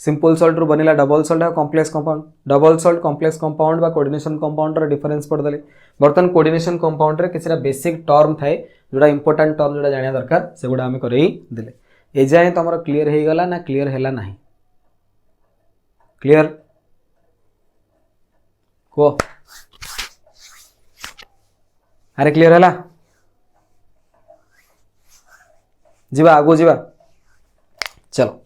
[SPEAKER 1] सिंपल सॉल्ट रु बनिला डबल सॉल्ट है complex compound, double salt complex compound बा कोऑर्डिनेशन कंपाउंड रो डिफरेंस पढ़ देले। बर्तन कोऑर्डिनेशन कंपाउंड रे किछरा बेसिक टर्म थाए जोडा इंपोर्टेंट टर्म जोडा जानिया दरकार सेगुडा हमें करई देले। ए जाय तमरो क्लियर हे गला ना क्लियर हैला नाही? क्लियर को अरे क्लियर हैला? जीवा आगो जीवा चलो।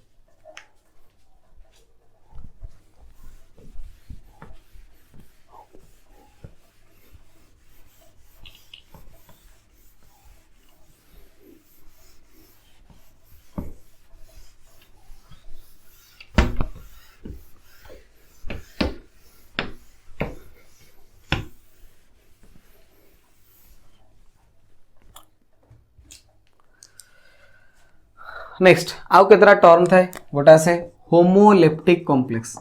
[SPEAKER 1] नेक्स्ट आउ केतरा टर्म थाए गोटा से होमोलेप्टिक कॉम्प्लेक्स,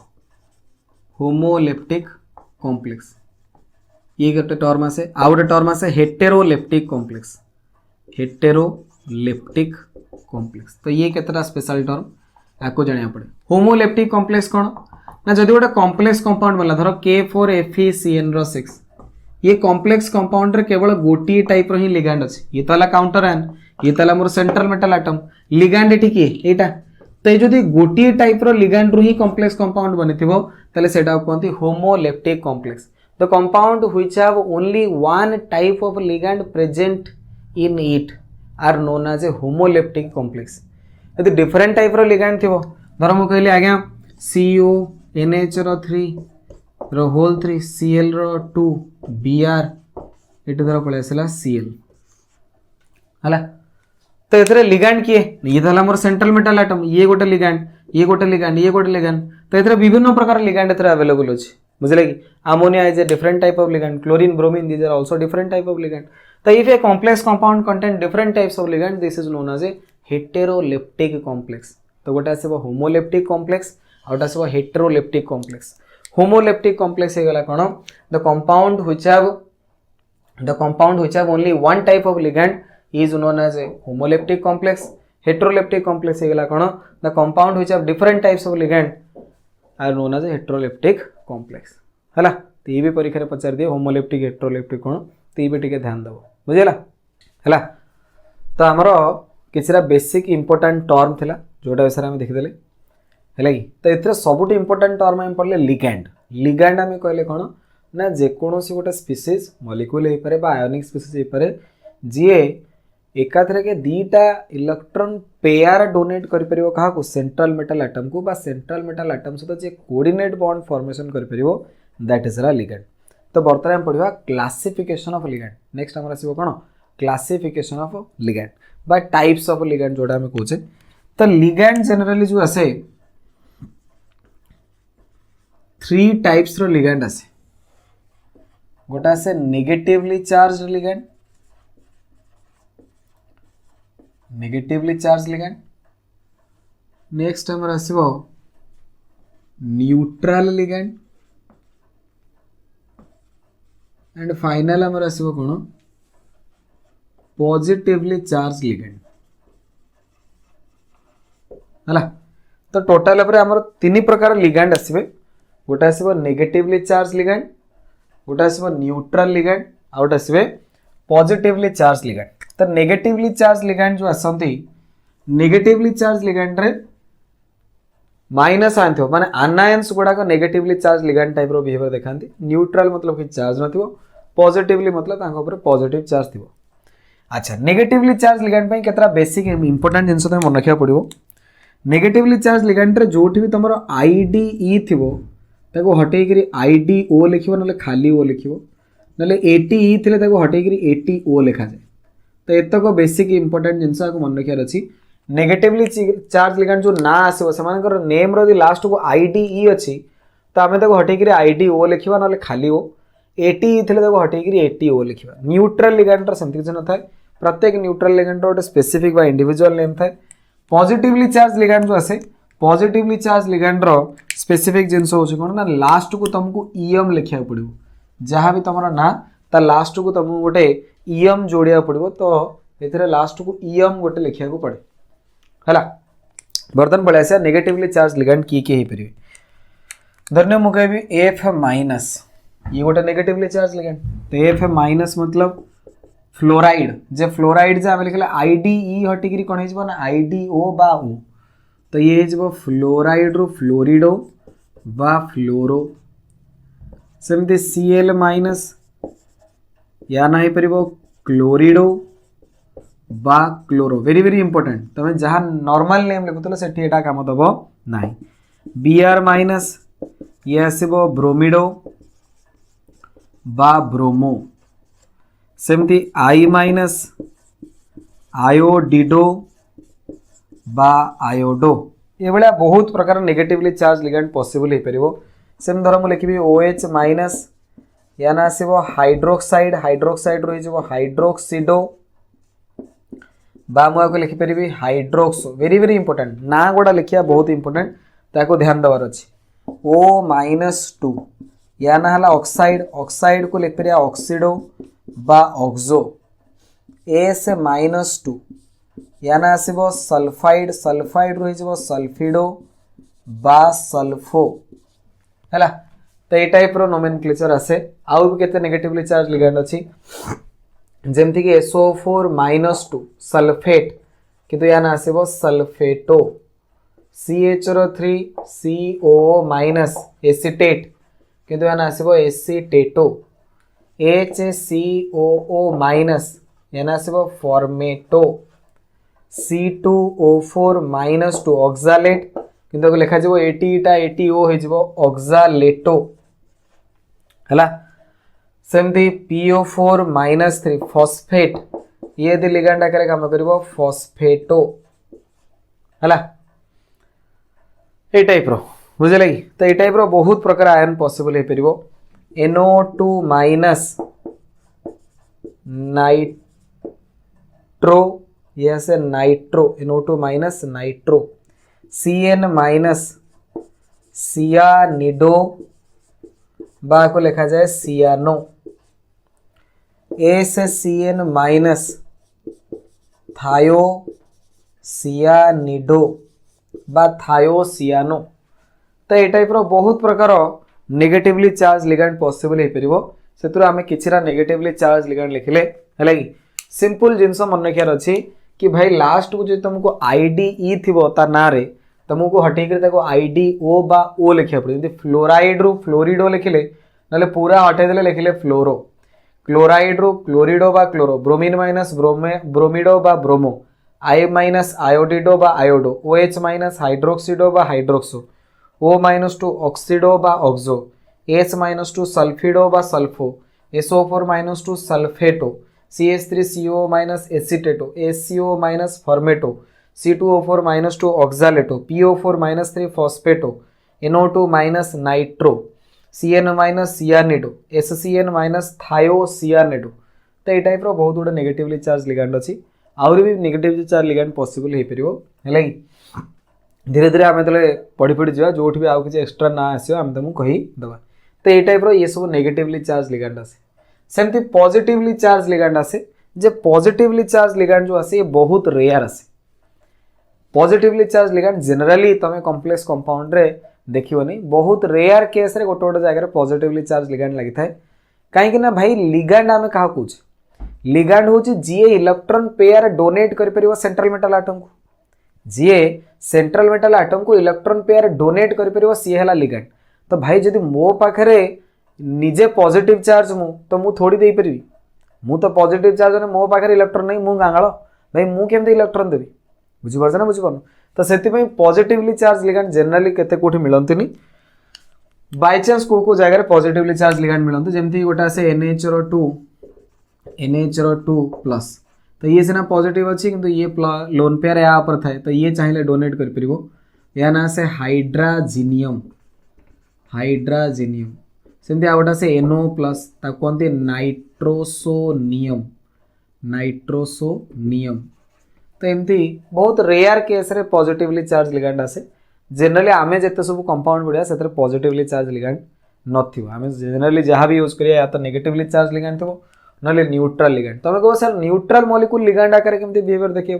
[SPEAKER 1] होमोलेप्टिक कॉम्प्लेक्स ये गोटे टर्म आसे। आउ गोटे टर्म आसे हेटेरोलेप्टिक कॉम्प्लेक्स, हेटेरोलेप्टिक कॉम्प्लेक्स। तो ये केतरा स्पेशल टर्म आपको जानिया पड़े। होमोलेप्टिक कॉम्प्लेक्स कौन ना जदि गोटे कॉम्प्लेक्स कंपाउंड बनला धर K4FeCN6, ये कॉम्प्लेक्स कंपाउंड रे केवल गोटी टाइप रो ही लिगैंड अछि। ये तला काउंटर आयन, ये तला मोर सेंट्रल मेटल एटम, लिगैंड एठी के एटा। तो ये जदि गोटी टाइप रो लिगैंड रो ही कॉम्प्लेक्स कंपाउंड बनिथिबो तले सेटा कहंती homoleptic complex. The compound which have only one type of ligand present in it are known as a homoleptic complex. यदि डिफरेंट टाइप रो लिगैंड थिबो धर मु कहली आज्ञा CO NH रो 3 रो होल 3 Cl रो 2 Br एट धर पळे आसला Cl हला। तो एथरे लिगैंड किए ये थला मोर सेंट्रल मेटल एटम, ये गोटे लिगैंड, ये गोटे लिगैंड, ये गोटे लिगैंड। तो एथरे विभिन्न प्रकार लिगैंड एथरे अवेलेबल अछि बुझले कि। Ammonia is a different type of ligand, chlorine bromine these are also different type of ligand. तो if a complex compound contain different types of ligand this is known as a heteroleptic complex. तो गोटे आसीबो homoleptic complex और गोटे आसीबो heteroleptic complex. Homoleptic complex हे गला कोन the compound which have only one type of ligand is known as a homoleptic complex. Heteroleptic complex है गला कौन the compound which have different types of ligand are known as a heteroleptic complex हला। तो ये भी परीक्षा रे पचार दिए होमोलेप्टिक हेटेरोलेप्टिक कौन, तो ये भी टिके ध्यान दबो बुझेला हला। तो हमरो किछरा बेसिक इंपोर्टेंट टर्म थिला जोटा विषय हम देखिदेले हला कि। तो एथरे सबुट इंपोर्टेंट टर्म हम पढ़ले लिगैंड। लिगैंड हम कहले कौन ना जे कोनोसी गोटे स्पीसीज मॉलिक्यूल हे पारे बा आयोनिक स्पीसीज हे पारे जे एकाथरे के दीटा इलेक्ट्रॉन पेयर डोनेट करि परिबो कहा को सेंट्रल मेटल एटम को बा सेंट्रल मेटल एटम सहित जे कोऑर्डिनेट बॉन्ड फॉर्मेशन करि परिबो दैट इज रा लिगैंड। तो वर्तमान हम पढ़िबा क्लासिफिकेशन ऑफ लिगैंड। नेक्स्ट हमर आसीबो कोन क्लासिफिकेशन ऑफ लिगैंड बा टाइप्स ऑफ लिगैंड जोडा हम कहूचे। तो लिगैंड जनरली जो आसे 3 टाइप्स रो लिगैंड आसे। गोटे आसे negatively charge ligand, negatively charge ligand. Next हमर आसीबो न्यूट्रल लिगैंड एंड फाइनल हमर आसीबो कोन पॉजिटिवली चार्ज लिगैंड हला। तो टोटल पर हमर तीन प्रकार लिगैंड आसीबे, गोटे आसीबो नेगेटिवली चार्ज लिगैंड, गोटे आसीबो न्यूट्रल लिगैंड, आ गोटे आसीबे पॉजिटिवली चार्ज लिगैंड। तो नेगेटिवली चार्ज लिगैंड जो आसंती, नेगेटिवली चार्ज लिगैंड रे माइनस आनथियो माने आनायंस गुडा को नेगेटिवली चार्ज लिगैंड टाइप रो बिहेवियर देखांती। न्यूट्रल मतलब कि चार्ज नथिबो, पॉजिटिवली मतलब तांको ऊपर पॉजिटिव चार्ज थिबो। अच्छा, नेगेटिवली चार्ज लिगैंड पई केतरा बेसिक इंपोर्टेंट जिंस तमे मन रखिया पड़िबो। नेगेटिवली चार्ज लिगैंड रे जोठी भी तमरो आईडीई थिबो ताको हटेई करी आईडीओ लिखिबो, नले खाली ओ लिखिबो, नले एटीई थिले ताको हटेई करी एटीओ लिखा जाय। तो एतको बेसिक इंपोर्टेंट जिंस को मन रखिया अछि। नेगेटिवली चार्ज लिगैंड जो ना आसीबो सेमानकर नेम रो लास्ट को आईडीई अछि तो आमे ताको हटेई करी आईडीओ लिखिबा, नले खाली ओ। एटीई थिले ताको हटेई करी एटीओ लिखिबा। न्यूट्रल लिगैंड रो सेमति किछ न थाए, प्रत्येक न्यूट्रल लिगैंड रो स्पेसिफिक बा इंडिविजुअल नेम थाए। पॉजिटिवली चार्ज लिगैंड जो आसे, पॉजिटिवली चार्ज लिगैंड रो स्पेसिफिक जिंस होछि कोन ना लास्ट को तुमको ईएम लिखिया पड़िबो। जहां भी तमरा ना ता लास्ट को तुमको गोटे ईएम जोड़िया पड़िबो, तो एथरे लास्ट को ईएम गोटे लिखिया को पड़े हला। बर्तन पळे आसे नेगेटिवली चार्ज लिगैंड की हे परिबे। धन्य मु कहबी एफ माइनस, ये गोटे नेगेटिवली चार्ज लिगैंड। तो एफ माइनस मतलब फ्लोराइड, जे फ्लोराइड जे आमे लिखले आईडीई हटिगिरी कोन हेजबो ना आईडीओ बा ओ। तो ये हेजबो फ्लोराइड रो फ्लोरिडो बा फ्लोरो। सेमती सीएल माइनस या ना हे परिबो क्लोरिडो बा क्लोरो। वेरी वेरी इंपोर्टेंट, तमे जहां नॉर्मल नेम लिखुतलो सेठी एटा काम दबो नाही। बीआर माइनस ये आसीबो ब्रोमिडो बा ब्रोमो। सेमती आई माइनस आयोडिडो बा आयोडो। ये भलिया बहुत प्रकार नेगेटिवली चार्ज लिगैंड पॉसिबल हे परिबो। सेम धर मु लिखिबी ओएच माइनस या ना आसीबो हाइड्रोक्साइड, हाइड्रोक्साइड रहि जबो हाइड्रोक्सिडो बा मु को लिखि परिबी हाइड्रोक्सो। वेरी वेरी इंपोर्टेंट, ना गोडा लिखिया बहुत इंपोर्टेंट, ताको ध्यान देवार अछि। ओ माइनस 2 या ना हला ऑक्साइड, ऑक्साइड को लिख परिया ऑक्सीडो बा ऑक्सो। एस माइनस 2 या ना आसीबो सल्फाइड, सल्फाइड रहि जबो सल्फिडो बा सल्फो हला। तो ए टाइप रो नोमेनक्लेचर आसे। आउ भी केते नेगेटिवली चार्ज लिगैंड अछि, जेमति कि SO4 माइनस 2 सल्फेट, किंतु या ना आसीबो सल्फेटो। CH3 CO माइनस एसिटेट, किंतु या ना आसीबो एसिटेटो। HCOO माइनस या ना आसीबो फॉर्मेटो। C2O4 माइनस 2 ऑक्सालेट, किंतु लिखा जबो एटी टा एटीओ हे जबो ऑक्सालेटो हला। सेमती PO4 माइनस 3 फॉस्फेट, ये दि लिगैंड आकर काम करिवो फॉस्फेटो हला। ए टाइप रो बुझले कि। तो ए टाइप रो बहुत प्रकार आयन पॉसिबल हे परिवो। NO2 माइनस नाइट्रो, ये से nitro, NO2 minus nitro. CN minus cyanido बा को लिखा जाए सियानो। SCN माइनस थायो सियानिडो बा थायो सियानो। तो ये टाइप रो बहुत प्रकार नेगेटिवली चार्ज लिगैंड पॉसिबल हे परिवो। सेतुर आमे किछरा नेगेटिवली चार्ज लिगैंड लिखले हला कि सिंपल जिंस मन रखियार अछि कि भाई लास्ट को जो तुमको आईडीई थिबो ता ना रे तुमको हटेई कर ताको आईडीओ बा ओ लिखिया पड़े। जदि फ्लोराइड रो फ्लोरिडो लिखिले नले पूरा हटेई देले लिखिले फ्लोरो। क्लोराइड रो क्लोरिडो बा क्लोरो। ब्रोमीन माइनस ब्रोमिडो बा ब्रोमो। आई माइनस आयोडिडो बा आयोडो। OH माइनस हाइड्रोक्सिडो बा हाइड्रोक्सो। O माइनस 2 ऑक्सीडो बा ऑक्सो। H माइनस 2 सल्फिडो बा sulfo. SO4 minus 2 sulfato. CH3CO minus acetato. SCO minus formato. C2O4 minus 2 oxalato. PO4 minus 3 phosphato. NO2 minus nitro. CN minus CN2 SCN minus thiocyanato तो ये type बहुत good negatively charge ligand अच्छी आउरी भी negative charge ligand possible हो पार है धीरे धीरे आम जो पढ़ी पढ़ी जा जो भी आउ कि एक्सट्रा ना आसो आम तुमको कहीदेवा तो ये टाइप ये सब नेगेटिवली चार्ज लिगैंड आसे सेमती पॉजिटिवली चार्ज लिगैंड आसे जे पॉजिटिवली चार्ज लिगैंड जो आसे ये बहुत रेयर आसे पॉजिटिवली चार्ज लिगैंड जनरली तुम कॉम्प्लेक्स कंपाउंड रे देखियोनी बहुत रेयर केस रे गोटे गोटे जगह पॉजिटिवली चार्ज लिगैंड लगी थाए कहीं ना भाई लिगैंड आम क्या कौच लिगैंड हूँ जी इलेक्ट्रॉन पेयर डोनेट कर सेंट्रल मेटल आटम को जी सेंट्रल मेटल आटम को इलेक्ट्रॉन पेयर डोनेट कर सी है लिगैंड तो भाई जदि मो पाखे निजे पॉजिटिव चार्ज मु तो मु थोड़ी दे पारि मु तो पॉजिटिव चार्ज मो पाखे इलेक्ट्रॉन नहीं मु गांगाल भाई मु केमती इलेक्ट्रॉन देवी बुझीपार ना बुझीपार तो से पॉजिटिवली चार्ज लिगैंड जनरली केते कोठी मिलंतनी बाय चांस को जगह पॉजिटिवली चार्ज लिगैंड मिलते जमती गोटे आसे NH2 प्लस तो ये सीना पॉजिटिव अच्छी किंतु ये लोन पेयर या ऊपर थाए तो ये चाहिए डोनेट कर परिबो या ना से हाइड्राजिनियम सेमती आ गोटे से NO प्लस कहते नाइट्रोसोनियम तो एमती बहुत रेयर केस रे पॉजिटिवली चार्ज लिगैंड आसे जनरली आमे जिते सब कंपाउंड पढ़िया से पॉजिटिवली चार्ज लिगैंड नथिबो आमे जनरली जहाँ भी यूज करिया या तो नेगेटिवली चार्ज लिगैंड थो ना न्यूट्रल लिगैंड तुम कह सर न्यूट्रल मॉलिक्यूल लिगैंड आकार केमती बिहेवियर देखिए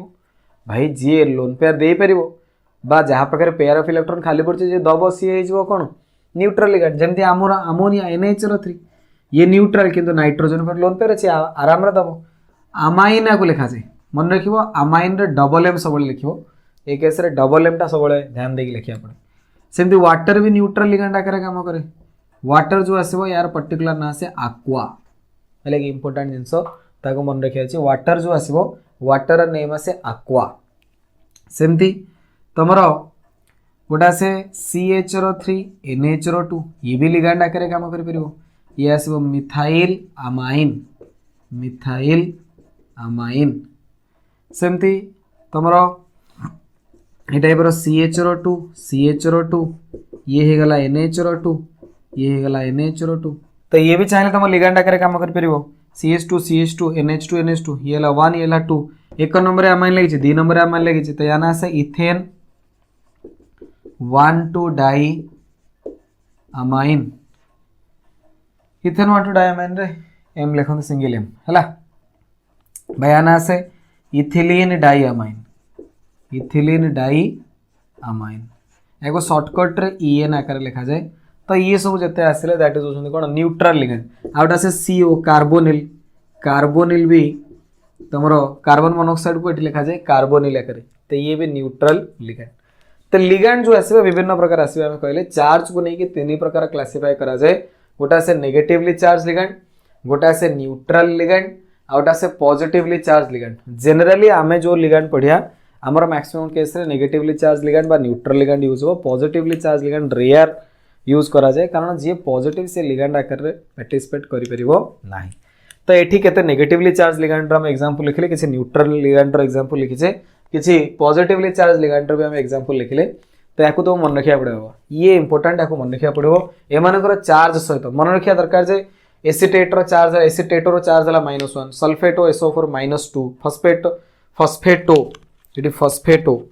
[SPEAKER 1] भाई जी लोन पेयर दे पारिबो बा जहाँ पाखे पेयर ऑफ इलेक्ट्रॉन खाली पड़े जी दब सी हो कौन न्यूट्रल लिगैंड जमती आमर अमोनिया NH3 ये न्यूट्रल किंतु नाइट्रोजन पर लोन पेयर अच्छे आराम दब अमाइन को लिखा जाए मन रख अमाइन डबल एम सब लिख ए केस रे डबल एम टा सब ध्यान देकी लिखा पड़े सेमती वाटर भी न्यूट्रल लिगैंड आकार काम करे वाटर जो आसो यार पर्टिकुलर ना से आक्वा है कि इंपोर्टेंट जिनस मन रखिए वाटर जो आसो वाटर नेम आसे आक्वा सेमती तुमर गोटा से CH3 NH2 ये भी लिगैंड आकार काम कर ये आसो मिथाइल अमाइन सेमती तुमर ये टाइप CH2 ये हो गला NH2 ये हो गला NH2 तो ये भी चाहिए तुम लिगैंड आकार काम कर CH2 NH2 ये ला 1 ये ला 2 एक नंबर अमाइन लगी 2 नंबर अमाइन लगी तो यहाँ से ethane 1,2 diamine ethane 1,2 diamine रे एम लिखते सिंगल एम है भाई यहाँ से इथिलीन डाई अमाइन एगो शॉर्टकट रे EN आकार लिखा जाए तो ये सब जिते आसिले दैट इज कौन न्यूट्रल लिगैंड आउटा से CO कार्बोनिल भी तुम कार्बन मोनोक्साइड को ये लिखा जाए कार्बोनिल आकार तो ये भी न्यूट्रल लिगैंड तो लिगैंड जो आसो विभिन्न प्रकार आसो आम कहले चार्ज को लेकिन 3 प्रकार क्लासीफाई करा जाए गोटा से नेगेटिवली चार्ज लिगैंड गोटा से न्यूट्रल लिगैंड आउटा से पॉजिटिवली चार्ज लिगैंड जनरली आमे जो लिगैंड पढ़िया आमर मैक्सिमम केस रे नेगेटिवली चार्ज लिगैंड बा न्यूट्रल लिगैंड यूज हो positively charge ligand rare use करा जाए कारण जी पॉजिटिव से लिगैंड आकार रे पार्टिसिपेट करि परिबो नाही तो एठी केते नेगेटिवली चार्ज लिगैंड हम एग्जांपल लिखले किसी न्यूट्रल लिगैंड रो एग्जांपल लिखिचे किसी पॉजिटिवली चार्ज लिगैंड रो भी हम एग्जांपल लिखले तो याकू तो मन रखिया पड़ो ये इंपोर्टेंट याकू मन रखिया पड़ो एमानकर चार्ज सहित मन रखिया दरकार जे एसीटेट रो चार्ज है -1 सल्फेटो SO4 -2 फॉस्फेटो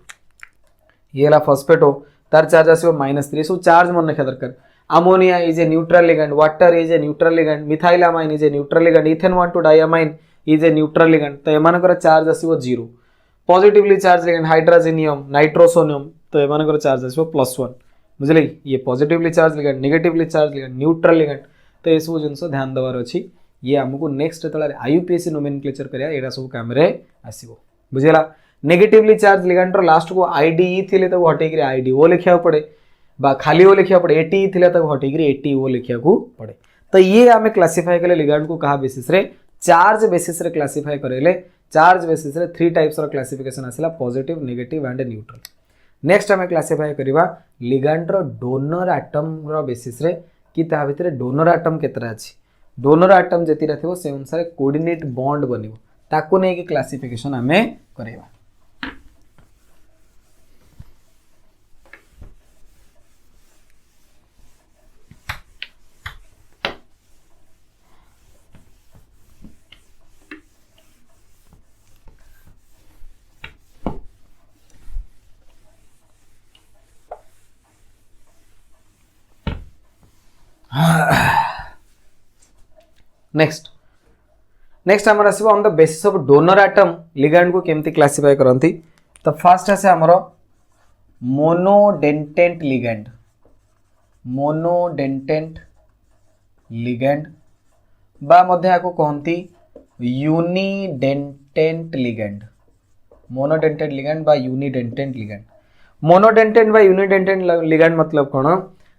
[SPEAKER 1] ये ला फॉस्फेटो तार चार्ज आसो -3 सब चार्ज मन रखा दरकार ammonia is a neutral ligand water is a neutral ligand methyl amine is a neutral ligand ethane 1,2 diamine is a neutral ligand तो एमानकर चार्ज आसो 0 पॉजिटिवली चार्ज लिगैंड हाइड्रोजनियम नाइट्रोसोनियम तो एमानकर चार्ज आसो +1 बुझले ये positively charge ligand negatively charge ligand neutral ligand तो ये सब जिन ध्यान देवार अच्छी ये आमको नेक्स्ट जो IUPAC नोमेनक्लेचर करिया एटा सब काम रे आसीबो बुझेला नेगेटिवली चार्ज लिगैंड लास्ट को IDE थिले तो हटेक IDO लिखा पड़े बा खाली ओ लिखा पड़े ATE थिले तो हटेक ATO लिखा पड़े तो ये आम क्लासीफाई कले लिगैंड को कहा बेसिस रे चार्ज बेसिस रे क्लासीफाई करेले चार्ज बेसिस रे 3 टाइप्स रो क्लासिफिकेशन आसिला positive negative and neutral next आम क्लासीफाई करवा लिगैंड रो डोनर एटम रो बेसिस रे कि ता भितर डोनर एटम केतरा अछि डोनर एटम जतिरा थिबो से अनुसार कोऑर्डिनेट बॉन्ड बनिबो ताको नै कि क्लासिफिकेशन आमे करैबा नेक्स्ट नेक्स्ट आमर आसो on the basis of donor atom ligand को केमती क्लासिफाई करंती तो फर्स्ट आसे आमर मोनोडेंटेंट लिगैंड बा मध्य आको कहती यूनिडेंटेंट लिगैंड मोनोडेंटेंट लिगैंड बा यूनिडेंटेंट लिगैंड मोनोडेंटेंट बा यूनिडेंटेंट लिगैंड मतलब कौन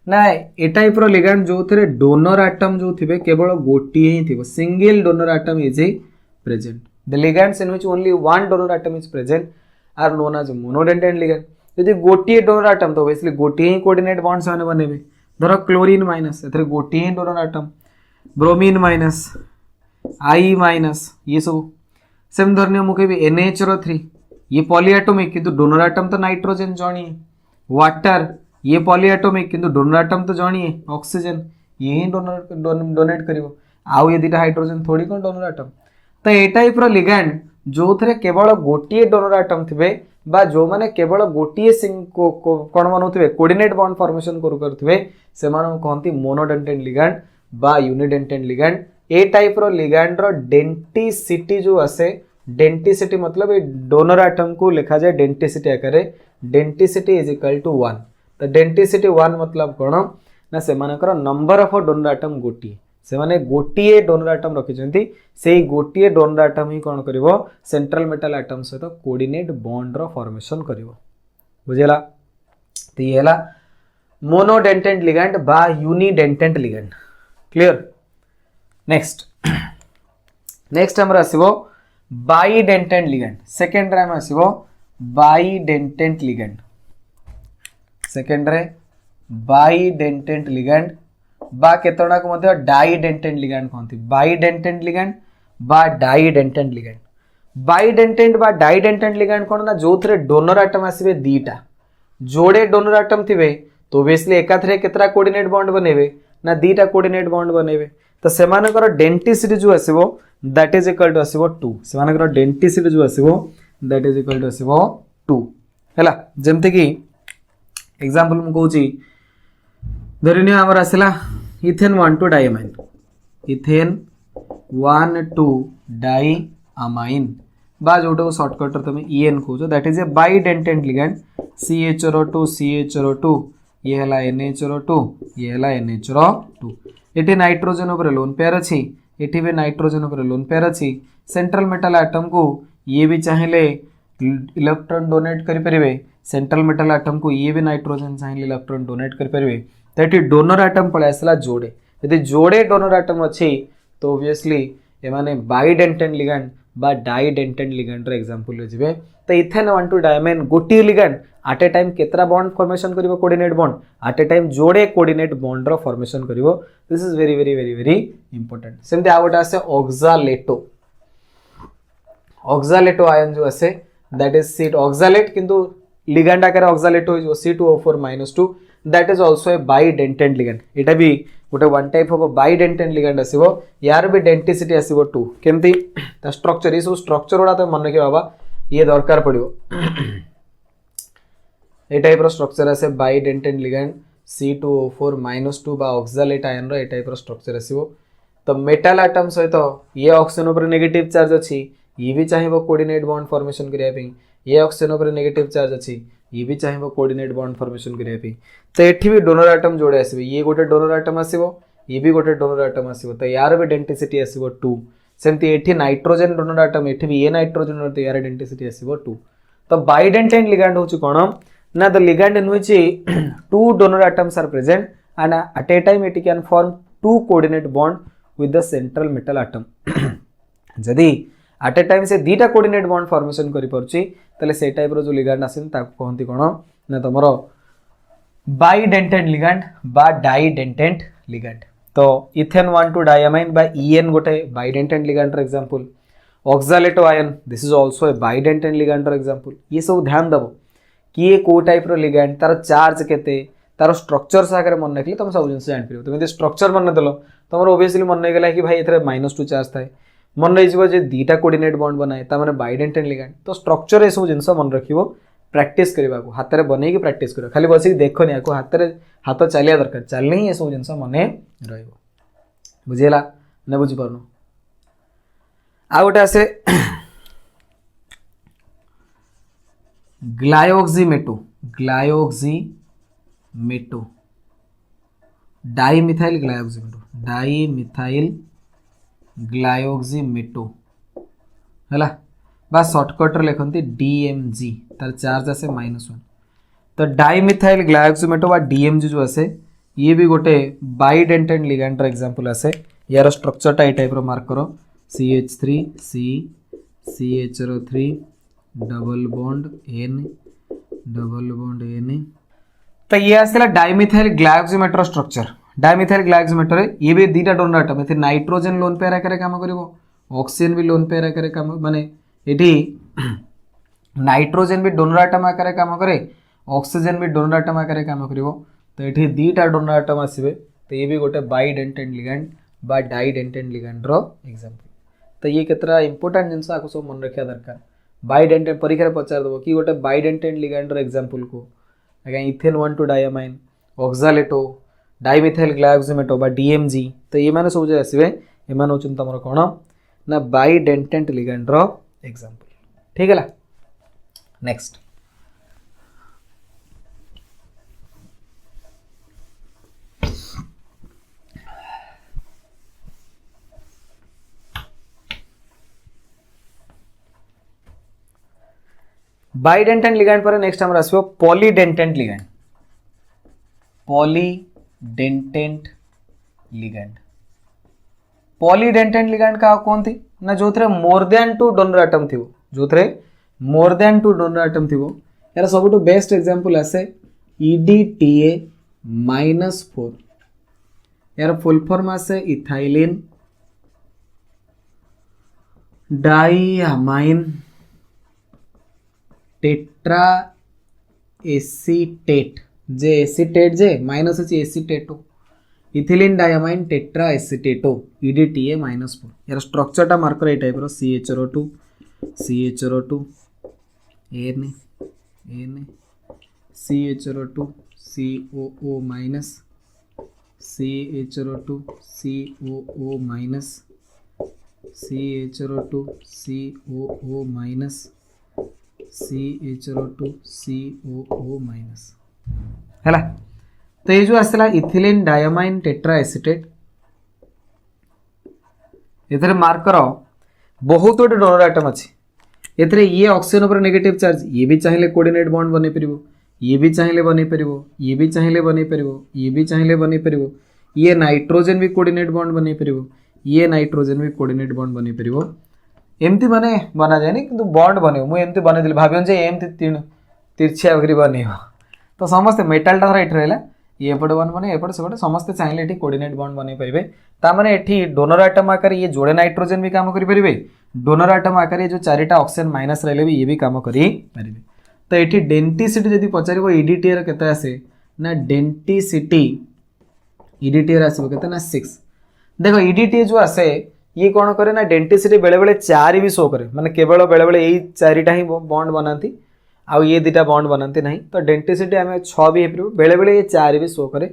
[SPEAKER 1] ना ए टाइप रो लिगैंड जो थे डोनर एटम जो थे केवल गोटे ही थी single donor atom is a present the ligands in which only one donor atom is present are known as monodentate ligand यदि गोटे डोनर एटम तो ऑब्वियसली गोटे ही कोऑर्डिनेट बॉन्ड से बनेबे धर क्लोरीन माइनस एथरे गोटे ही डोनर एटम ब्रोमीन माइनस आई minus ये सब सेम धरने मुझे NH3 ये पॉलीएटॉमिक किंतु डोनर एटम तो नाइट्रोजन जानिए वाटर ये पॉलीएटॉमिक किंतु डोनर एटम तो जानिए ऑक्सीजन ये ही डोनेट करिवो आउ ये दिटा हाइड्रोजन थोड़ी कौन डोनर एटम तो ए टाइप रो लिगैंड जो थे केवल गोटे डोनर एटम थे बा जो माने केवल गोटे कौन बनाउथिबे कोऑर्डिनेट बॉन्ड फॉर्मेशन करुथिबे से मानन कहंती मोनोडेंटेंट लिगैंड बा यूनिडेंटेंट लिगैंड ए टाइप रो लिगैंड रो डेंटिसिटी जो आसे डेंटिसिटी मतलब ये डोनर एटम को लिखा जाए डेंटिसिटी आकार डेंटिसिटी इज इक्वल टू 1 तो डेंटिसिटी 1 मतलब कौन ना से मानकर नंबर ऑफ डोनर एटम गोटी से माने गोटिए डोनर एटम रखिछंती सेही गोटिए डोनर एटम ही कौन करिवो सेंट्रल मेटल एटम सहित कोऑर्डिनेट बॉन्ड रो फॉर्मेशन करिवो बुझेला तो ये हला मोनोडेंटेंट लिगैंड बा यूनिडेंटेंट लिगैंड क्लियर नेक्स्ट नेक्स्ट हमर आसीबो बाइडेंटेंट लिगैंड सेकेंड रे हम आसीबो बाइडेंटेंट लिगैंड सेकेंड रे बाइडेंटेंट लिगैंड बा केतोडा को मध्य डाइडेंटेंट लिगैंड कहंती बाइडेंटेंट लिगैंड बा डाइडेंटेंट लिगैंड बाइडेंटेंट बा डाइडेंटेंट लिगैंड कोन ना जोथरे डोनर एटम आसीबे दीटा जोड़े डोनर एटम थिबे तो ऑब्वियसली एकाथरे केतरा कोऑर्डिनेट बॉन्ड बनेबे ना दीटा कोऑर्डिनेट बॉन्ड बनेबे तो सेमानकर डेंटिसिटी जो आसीबो दैट इज इक्वल टू आसीबो 2 सेमानकर डेंटिसिटी जो आसीबो दैट इज इक्वल टू आसीबो 2 हैला जेमते कि एग्जांपल मु कहूची धरिने हमर आसिला इथेन 1 2 डाइअमाइन इथेन 1 2 डाइअमाइन बा जोटो शॉर्टकट तुम EN कहूछ that is a bidentate ligand CHO2 CHO2 ये हला NH2 ये हला NH2 एटी नाइट्रोजन ऊपर लोन पेयर अछि एटी भी नाइट्रोजन ऊपर लोन पेयर अछि सेंट्रल मेटल एटम को ये भी चाहिए इलेक्ट्रॉन डोनेट करि परिबे सेंट्रल मेटल एटम को ये भी नाइट्रोजन चाहिए इलेक्ट्रॉन डोनेट करि परिबे तो एटी डोनर एटम पळे आसला जोड़े यदि जोड़े डोनर एटम अछि तो ऑब्वियसली ए माने बाइडेंटेंट लिगैंड बा डाइडेंटेंट लिगैंड रो एग्जांपल ले जिवे तो इथेन 1 2 डायमंड गोटी लिगैंड एट ए टाइम केतरा बॉन्ड फॉर्मेशन करिवो coordinate bond at a time जोड़े कोऑर्डिनेट बॉन्ड रो फॉर्मेशन करिवो this is very very very very important सेमते आ गोटा आसे ऑक्सालेटो आयन जो आसे दैट इज सीट ऑक्सालेट किंतु लिगैंड आकार oxalato is C2O4-2 that is also a bidentate ligand एटा भी गोटे one type of bidentate ligand आसीबो यार भी डेंटिसिटी आसीबो 2 केमती ता स्ट्रक्चर इस स्ट्रक्चर उडा तो मन रखे बाबा ये दरकार पड़िबो ए टाइप रो स्ट्रक्चर आसे बाइडेंटेंट लिगैंड C2O4-2 बा ऑक्सालेट आयन रो ए टाइप रो स्ट्रक्चर आसीबो तो मेटल एटम सहित ये ऑक्सीजन ऊपर नेगेटिव चार्ज अछि ये भी चाहिबो कोऑर्डिनेट बॉन्ड फॉर्मेशन करिया पे ये ऑक्सीजन ऊपर नेगेटिव चार्ज अछि ये भी चाहिबो कोऑर्डिनेट बॉन्ड फॉर्मेशन करिया पे तो एठी भी डोनर एटम जोड़े आसीबो ये गोटे डोनर एटम आसीबो ये भी गोटे डोनर एटम आसीबो तो यार भी डेंटिसिटी आसीबो 2 सेमती एठी नाइट्रोजन डोनर एटम एठी भी ये नाइट्रोजन तो यार डेंटिसिटी आसीबो 2 तो बाइडेंटेंट लिगैंड होची कोन ना the ligand in which 2 donor atoms are present and at a time it can form 2 coordinate bond with the central metal atom जदी एट ए टाइम से दीटा कोऑर्डिनेट बॉन्ड फॉर्मेशन करि परछि तले से टाइप रो जो लिगैंड आसिन ताको कहंती कोन ना तमरो बाइडेंटेंट लिगैंड बा डाइडेंटेंट लिगैंड तो इथेन 1 2 डायमाइन बा EN गोटे बाइडेंटेंट लिगैंड रो example oxalato ion this is also a bidentate ligand रो एग्जांपल ये सब ध्यान दबो कि ये को टाइप रो लिगैंड तार चार्ज केते तार स्ट्रक्चर सागर मन रखले तुम सब जिंस जान परिबो तुम यदि स्ट्रक्चर मन देलो तमरो ऑब्वियसली मन गेला कि भाई एथरे -2 चार्ज थाए मन रही जे दीटा कोऑर्डिनेट बॉन्ड बनाए ता माने बाइडेंटेंट लिगैंड तो स्ट्रक्चर ए सब जिंस मन रखिबो प्रैक्टिस करने को हाथ में बनई प्रैक्टिस कर खाली बस देखनी या हाथ चलिया दरकार चलने ही ये सब जिन मन रुझेगा ना बुझीपार आ गोटे आसे ग्लायोक्सिमेटो डाइमिथाइल ग्लायोक्सिमेटो है बा सर्टकट लिखती DMG तार चार्ज आसे -1 तो डाइमिथाइल ग्लायोक्सिमेटो बा DMG जो आसे ये भी गोटे बाइडेंटेंट लिगैंड एग्जांपल आसे यार स्ट्रक्चरटा ये टाइप मार्क करो CH3 C CH3 double bond N तो ये आसला डाइमिथाइल ग्लायोक्सिमेटर स्ट्रक्चर डाइमिथाइल ग्लायोक्सिमेटर ये भी दीटा donor atom A nitrogen lone pair आकार काम करिवो ऑक्सीजन भी लोन पेयर आकार काम माने एठी नाइट्रोजन भी डोनर आटम आकार काम करे ऑक्सीजन भी डोनर आटम आकार काम करिवो तो एठी दीटा डोनर आटम आसीबे तो ये भी गोटे बाइडेंटेंट लिगैंड बा डाइडेंटेंट लिगैंड रो एग्जांपल तो ये केतरा इंपोर्टेंट जिंस आको सब मन रखिया दरकार बाइडेंटेंट परीक्षा पचार दबो कि गोटे बाइडेंटेंट लिगैंड रो एग्जांपल को आगे इथेन 1,2 डायमाइन ऑक्सालेटो डाइमिथाइल ग्लायोक्सिमेटो बा DMG तो ये माने सब जे आसीबे ए माने होचन तमरो कोन ना बाइडेंटेंट लिगैंड रो एग्जांपल ठीक है ला नेक्स्ट बाइडेंटेंट लिगैंड पर नेक्स्ट हमर आसीबो पॉलीडेंटेंट लिगैंड पॉलीडेंटेंट लिगैंड का कोनथि ना जोथरे मोर देन 2 डोनर एटम थिवो जोथरे मोर देन 2 डोनर एटम थिवो यार सबटू बेस्ट एग्जांपल आसे EDTA -4 यार फुल फॉर्म आसे इथाइलिन डाइअमाइन टेट्रा एसीटेट जे एसीटेट जे माइनस अच्छी acetato ethylene diamine tetra acetato EDTA -4 यार स्ट्रक्चर टा मार्कर ए टाइप रो CHO2 N CHO2 COO minus CHO2 COO minus CHO2 COO minus CHO2 COO minus है तो ये जो आसला इथिलीन डायमाइन टेट्रा एसीटेट एथरे मार्क करो बहुत गोटे डोनर आइटम अच्छी एथरे ये ऑक्सीजन ऊपर नेगेटिव चार्ज ये भी चाहिए कोऑर्डिनेट बॉन्ड बनै परिबो ये भी चाहिए बनै परिबो ये भी चाहिए बनै परिबो ये भी चाहिए बनै परिबो ये नाइट्रोजन भी कोऑर्डिनेट बॉन्ड बनै परिबो ये नाइट्रोजन भी कोऑर्डिनेट बॉन्ड बनै परिबो एमती माने बना जाए कि बॉन्ड बने मुझे एमती बनई भाव एमती तिरछिया वगैरह बन तो समस्ते मेटाल टा ये रहा ये एपटे बन बने एपटे सेपटे समस्ते चाहिए ये कोऑर्डिनेट बॉन्ड बन पारे ताने ये डोनर आइटम आकार ये जोड़े नाइट्रोजन भी काम करेंगे डोनर आइटम आकार ये जो चारिटा ऑक्सीजन माइनस रही भी ये भी काम करें तो ये डेंटिसिटी जब पचार EDTA केते आसे ना डेंटिसिटी EDTA आसो केते ना 6 देखो EDTA जो आसे ये कौन करे ना डेंटिसिटी बेले बेले 4 भी शो करे माने केवल बेले बेले यही 4टा ही बॉन्ड बनाती आउ ये 2टा बॉन्ड बनाती नहीं तो डेंटिसिटी आम 6 भी हो बेले बेले ये 4 भी शो करे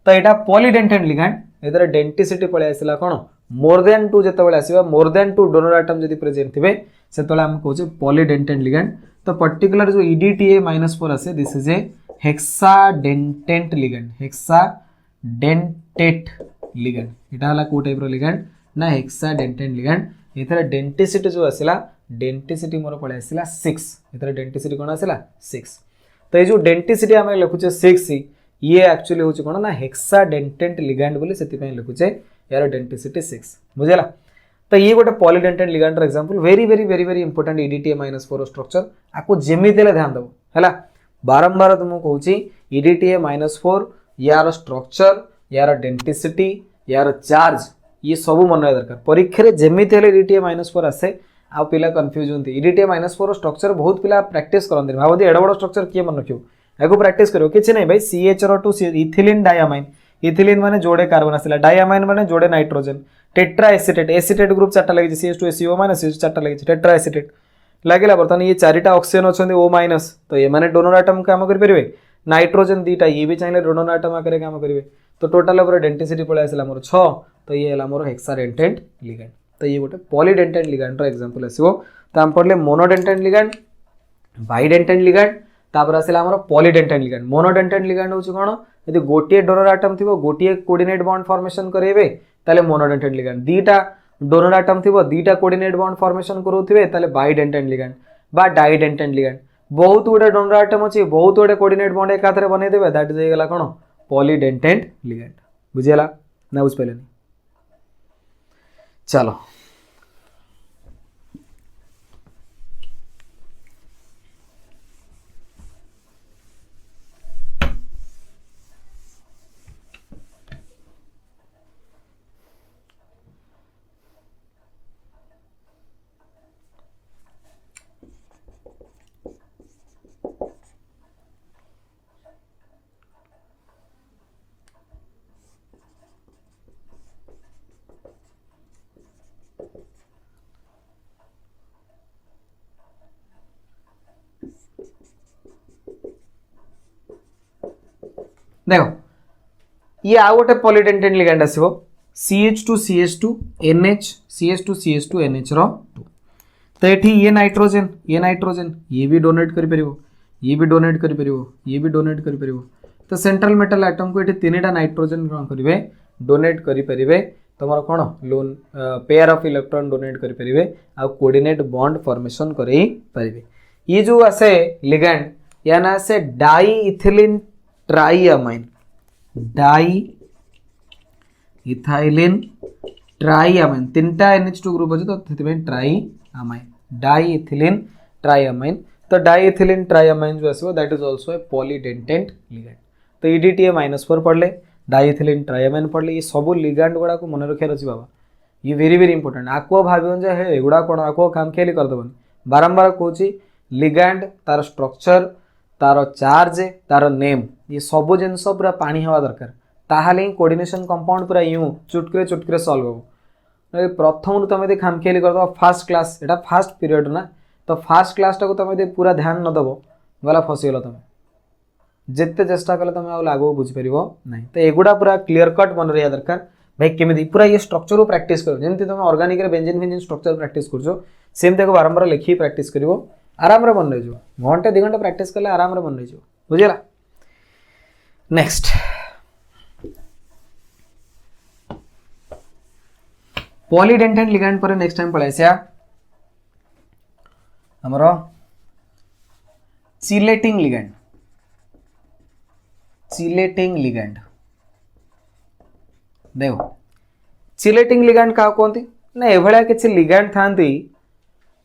[SPEAKER 1] तो यहाँ पॉलीडेंटेंट लिगैंड एदार डेंटिसिटी पलि आसला कौन मोर देन 2 जिते आसवा मोर देन 2 डोनर आइटम जब प्रेजेंट थे से आम कहे पॉलीडेंटेंट लिगैंड तो पर्टिकुलर जो EDTA -4 आसे this is a hexadentate ligand hexadentate ligand यहाँ हला को टाइप लिगैंड ना हेक्साडेंटेंट लिगैंड एथरा डेंटिसिटी जो आसला डेंटिसिटी मोर पड़े आसला 6 एथरा डेंटिसिटी कौन आसला 6 तो ये जो डेंटिसिटी आम लिखुचे 6 ये एक्चुअली हूँ कौन ना हेक्साडेंटेंट लिगैंड बोली से लिखुचे यार डेंटिसिटी 6 बुझेला तो ये गोटे polydentate ligand example very very very very important EDTA -4 structure आपको जेमिति ध्यान दबो है बारंबार तुमको कहूँ EDTA -4 यार स्ट्रक्चर यार डेंटिसिटी यार चार्ज ये सब मन रहा दरकार परीक्षा जमीती EDTA -4 आसे आ पिला कन्फ्यूज होती EDTA -4 स्ट्रक्चर बहुत पिला प्रैक्टिस करते भावती एड बड़ स्ट्रक्चर किए मन रखियो या प्रैक्टिस करो कि नहीं भाई CHO2 इथिलीन डायमाइन इथिलीन माने जोड़े कार्बन आसला डायमाइन माने जोड़े nitrogen tetra acetate acetate group 4टा लगी CH2SiO माने CH4 लगी टेट्रा एसीटेट लगे बर्तमान ये चारिटा ऑक्सीजन अच्छा O माइनस तो ये मैंने डोनर आटम काम करेंगे नाइट्रोजेन दीटा ये भी चाहिए डोनर आटम आकर काम करेंगे तो टोटाल डेंटिसिटी पलि आसला मोर 6 तो ये है मोर हेक्साडेंटेट लिगैंड तो ये गोटे पॉलीडेंटेट लिगैंड एग्जांपल आसो तो आम पढ़ले मोनोडेंटेट लिगैंड बाइडेंटेट लिगैंड तापर आसला हमर पॉलीडेंटेट लिगैंड मोनोडेंटेट लिगैंड होची कोन यदि गोटिए डोनर आटम थिबो गोटिए कोऑर्डिनेट बॉन्ड फॉर्मेशन करेबे ताले मोनोडेंटेट लिगैंड दीटा डोनर आटम थिबो दीटा कोऑर्डिनेट बॉन्ड फॉर्मेशन करूथिबे ताले बाइडेंटेट लिगैंड बा डाइडेंटेट लिगैंड बहुत गुडे डोनर आटम अछि बहुत गुडे कोऑर्डिनेट बॉन्ड एकाथरे बनै देबे दैट इज गेला कोन पॉलीडेंटेट लिगैंड बुझियला ना बुझ पइलेनी चलो देखो ये आ गोटे पॉलीडेंटेट लिगैंड आसीबो CH2CH2 NH CH2CH2 NH रो 2 तो ये नाइट्रोजेन ये भी डोनेट करि परिबो ये भी डोनेट करि परिबो ये भी डोनेट करि परिबो तो सेंट्रल मेटल एटम को ये तीनटा नाइट्रोजेन ग्रहण करिवे डोनेट करि परिबे तमर कोन lone pair of electron donate करि परिबे आ कोऑर्डिनेट बॉन्ड फॉर्मेशन करै परिबे ये जो आसे लिगैंड या ना से डाई इथिलीन ट्राइअमाइन डाई इथाइलिन ट्राइअमाइन तीनटा NH2 ग्रुप अछि तो सेति ट्राइअमाइन डाई इथिलीन ट्राइअमाइन तो डाई इथिलीन ट्राइअमाइन जो आसीबो that is also a polydentate ligand तो EDTA -4 पढ़ले डाई इथिलीन ट्राइअमाइन पढ़ले ये सब लिगैंड गुडा को मन रखियार अछि बाबा ये वेरी वेरी इंपोर्टेंट आको भाबियों जे हे एगुडा कोन आको काम खेली कर दबन बारंबार कहूची लिगैंड तार स्ट्रक्चर तार चार्ज तार नेम ये सब जिनस पूरा पानी हवा दरकार ताहाले कोऑर्डिनेशन कंपाउंड पूरा यूं चुटकरे सॉल्व हो प्रथम तुम यदि खामखियाली कर दो फास्ट क्लास एटा फास्ट पीरियड ना तो फास्ट क्लास टाको तुम यदि पूरा ध्यान न दबो गला फसीगल तुम जिते चेष्टा कले तुम आ लागू बुझी परिबो नहीं तो एगुडा पूरा क्लियर कट मन रहिया दरकार भाई केमिति पूरा ये स्ट्रक्चर को प्रैक्टिस करो जेमति तुम ऑर्गेनिक रे बेंजीन स्ट्रक्चर प्रैक्टिस करछो सेम देखो बारंबार लिखी प्रैक्टिस करिवो आराम रे मन रहिजो घंटे 2 घंटा प्रैक्टिस करले आराम रे मन रहिजो बुझिला नेक्स्ट पॉलीडेंटेट लिगैंड पर नेक्स्ट टाइम पळायसिया हमरो चिलेटिंग लिगैंड देखो चिलेटिंग लिगैंड का कोंती ना एभळा किछि लिगैंड थांती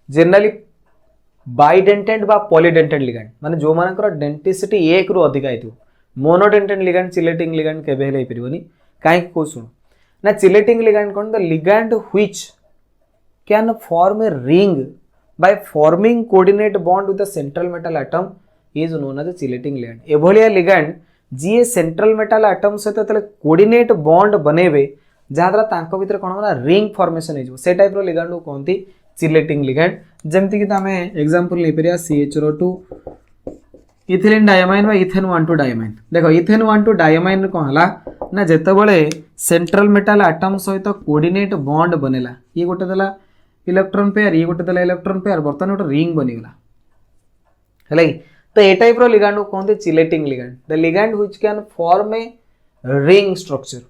[SPEAKER 1] जनरली बाइडेंटेट बा पॉलीडेंटेट लिगैंड माने जो मानकर डेंटिसिटी 1 रु अधिक आइथु मोनोडेंटेट लिगैंड चिलेटिंग लिगैंड केबे हेले परिबोनी काहे को सुनो ना chelating ligand cone the ligand which can form a ring bye forming coordinate bond with the central metal atom is known as chelating ligand एभलिया लिगैंड जी सेंट्रल मेटल एटम सहित तले कोऑर्डिनेट बॉन्ड बनेबे जहा द्वारा तांको भीतर कोन होला रिंग फॉर्मेशन हेजो से टाइप रो लिगैंड को कोनती चिलेटिंग लिगैंड जेमति कि तमे एग्जांपल ले परिया CH2 इथिलीन डायमाइन बा इथेन 1 2 डायमाइन देखो इथेन 1 2 डायमाइन को हला ना जेते बळे सेंट्रल मेटल एटम सहित कोऑर्डिनेट बॉन्ड बनेला ये गोटे दला इलेक्ट्रॉन पेयर ये गोटे दला इलेक्ट्रॉन पेयर बर्तन गोटे रिंग बनी गला हलै तो ए टाइप रो लिगैंड को कोनते chelating ligand the ligand which can form a ring structure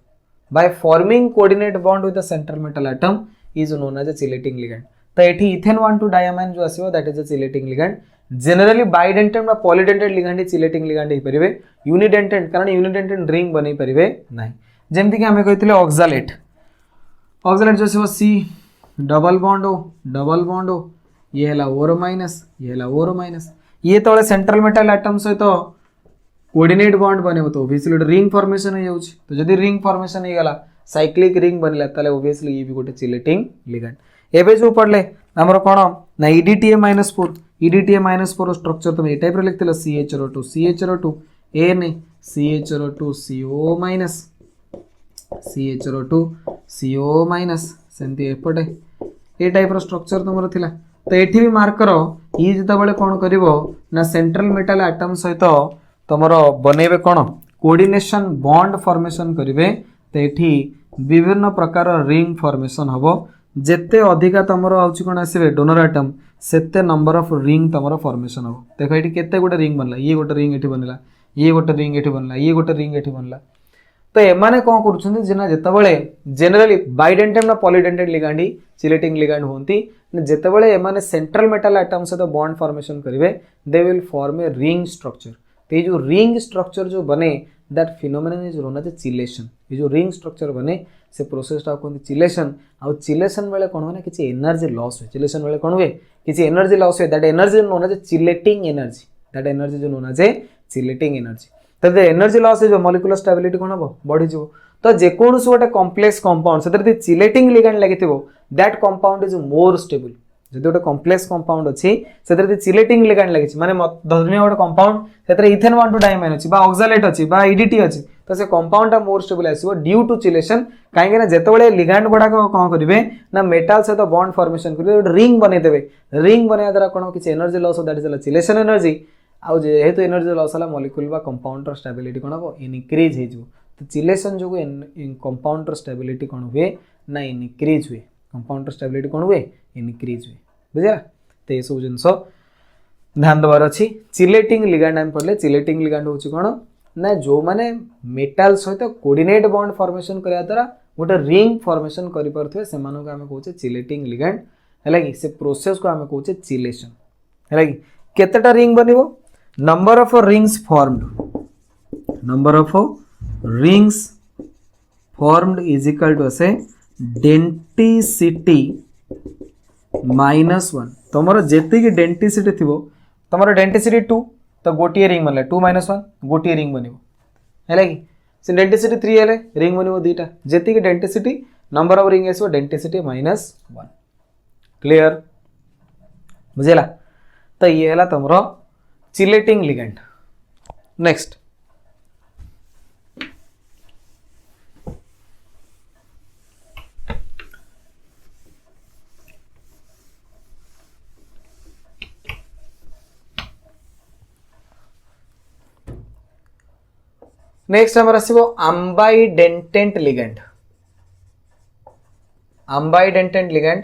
[SPEAKER 1] by forming coordinate bond with the central metal atom is known as a chelating ligand तो एठी इथेन 1 2 डायमाइन जो आसीबो that is a chelating ligand generally bidentate बा polydentate ligand chelating ligand हे परिबे unidentate कारण unidentate ring बनै परिबे नाही जेमति कि हमें कहितले ऑक्सालेट जो आसीबो C डबल बॉन्ड हो ये हला ओरो माइनस ये तळे सेंट्रल मेटल एटम सहित कोऑर्डिनेट बॉन्ड बनेबो तो ऑब्वियसली रिंग फॉर्मेशन हो जाउछ तो जदी रिंग फॉर्मेशन हे गला साइक्लिक रिंग बनला ताले ऑब्वियसली ये भी गोटे चिलेटिंग लिगैंड एबे जो पढ़ले हमर कोन ना EDTA -4 स्ट्रक्चर तुम ए टाइप रे लिखतिलो CH2 N CH2 CO- सेमती एपटे ए टाइप रो स्ट्रक्चर तुमर थिला तो ये भी मार्क करो ये जिते कौन कर ना सेंट्रल मेटल आटम सहित तुम बनइबे कौन कोऑर्डिनेशन बॉन्ड फॉर्मेशन करेंगे तो ये विभिन्न प्रकार रिंग फॉर्मेशन हम जेते अधिका तुम कौन आसवे डोनर आटम सेते नंबर ऑफ रिंग तुम फॉर्मेशन हम देख ये केते गोटे रिंग बनला ये गोटे रिंग ये बनला ये गोटे रिंग ये बनला ये गोटे रिंग ये बनला तो एमाने कौन करुना जितेबाला जेनेराली बाइडेंटेड ना पॉलीडेंटेड लिगांड चिलेटिंग लिगांड होती जितेबाला एमाने सेंट्रल मेटल आटम सहित बॉन्ड फॉर्मेशन करेंगे they will form a ring structure तो ये जो रिंग स्ट्रक्चर जो बने that phenomenon is known as chelation ये जो रिंग स्ट्रक्चर बने से प्रोसेसटा कहते चिलेशन आउ चिलेशन बेले कौन हुए किसी एनर्जी लॉस हुए चिलेशन बेले कौन हुए किसी एनर्जी लॉस हुए that energy known as chelating energy that energy जो नोन एज चिलेटिंग एनर्जी तो एनर्जी लॉस हो मॉलिक्यूलर स्टेबिलिटी कौन हम बढ़ी तो जेकोसी गोटे कॉम्प्लेक्स कंपाउंड से चिलेटिंग लिगैंड लगी that compound is more stable जो गोटे कॉम्प्लेक्स कंपाउंड अच्छी से चिलेटिंग लिगैंड लगी माने धरनिया गोटे कंपाउंड से इथेन 1 2 डाइमाइन अच्छी ऑक्सालेट अच्छी ईडीटी अच्छी तो से कंपाउंडा मोर स्टेबल आसो ड्यू टू चिलेशन कहीं जिते लिगैंड गुड़ाक कौन करेंगे ना मेटाल सहित बॉन्ड फॉर्मेशन करेंगे रिंग बनईदेवे रिंग बनवा द्वारा कौन किसी energy loss that is chelation energy आउ जेहेतु एनर्जी लॉस है मॉलिक्यूल बा कंपाउंडर स्टेबिलिटी कौन हम इनक्रीज हो तो चिलेशन जो कंपाउंडर स्टेबिलिटी कौन हुए ना इनक्रीज हुए कंपाउंडर स्टेबिलिटी कौन हुए इनक्रीज हुए बुझा तो ये सब जिन ध्यान देवार अच्छी चिलेटिंग लिगांड आम पढ़ले चिलेटिंग लिगांड हूँ कौन ना जो मैंने मेटाल सहित कोऑर्डिनेट बॉन्ड फॉर्मेशन करा द्वारा गोटे रिंग फॉर्मेशन कर पारे से आम कहे चिलेटिंग लिगांड है कि से प्रोसेस को आम कहे चिलेशन है कि केतेटा रिंग बनिबो number of rings formed is equal to से डेंटिसिटी -1 तुम जी डेंटिसिटी थी तुम डेंटिसिटी 2 तो गोटे रिंग बनला 2 - 1 गोटे रिंग बन है कि से डेंटिसिटी 3 है रिंग बन दुईटा जी डेंटिसिटी नंबर ऑफ रिंग आसो डेंटिसिटी -1 क्लियर बुझेला तो ये है तुम चिलेटिंग लिगैंड नेक्स्ट नेक्स्ट हमर आसीबो अम्बाइडेंटेंट लिगैंड अम्बाइडेंटेंट लिगैंड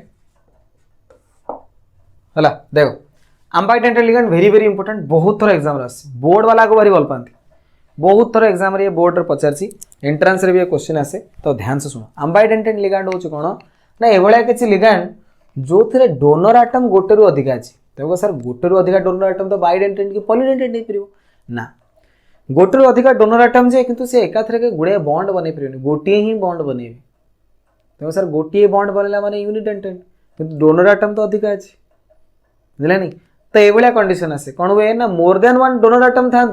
[SPEAKER 1] हला देखो अम्बाइडेंटेंट लिगैंड वेरी वेरी इंपोर्टेंट बहुत थर एग्जाम बोर्ड वाला को भारी भल पाती बहुत थर एग्जाम रे बोर्ड रे पचारसी एंट्रांस रे भी क्वेश्चन आसे तो ध्यान से सुनो अम्बाइडेंटेंट लिगैंड होची कोन ना एभळा किछि लिगैंड जो थरे डोनर आटम गोटे रु अधिक अछि देखो सर गोटे रु अधिक डोनर आटम तो बाइडेंटेंट की पॉलीडेंटेंट नहीं परियो ना गोटे रु अधिक डोनर आटम जे किंतु से एकाथरे के गुडे बॉन्ड बनै परियो गोटे ही बॉन्ड बनेबे देखो सर गोटे बॉन्ड बनेला माने यूनिडेंटेंट किंतु डोनर आटम तो अधिक अछि बुझलानी तो ये कंडीशन आसे कौन हुए ना मोर देन 1 डोनर आटम था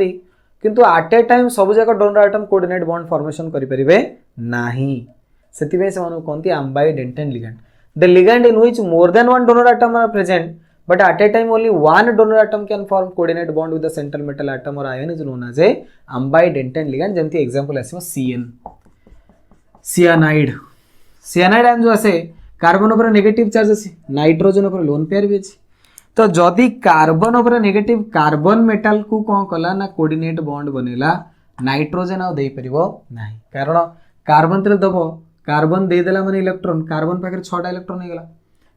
[SPEAKER 1] किंतु एट ए टाइम सब जगह donor atom coordinate bond formation करें नहीं से कहते ambidentate ligand the ligand in which more than 1 donor atom are present but at a time only 1 donor atom can form coordinate bond with the central metal atom और ion is known as a ambidentate ligand जेमती example आसीबो cyanide cyanide ion जो आसे carbon ऊपर negative charge अछि nitrogen ऊपर lone pair भी अछि तो जदि कार्बन ऊपर नेगेटिव कार्बन मेटाल को कौन कला ना कोऑर्डिनेट बॉन्ड बनेला नाइट्रोजन आउ दे परिबो नाही कारण कार्बन तले दबो कार्बन दे देला माने इलेक्ट्रॉन कार्बन पाखरे 6टा इलेक्ट्रॉन हे गला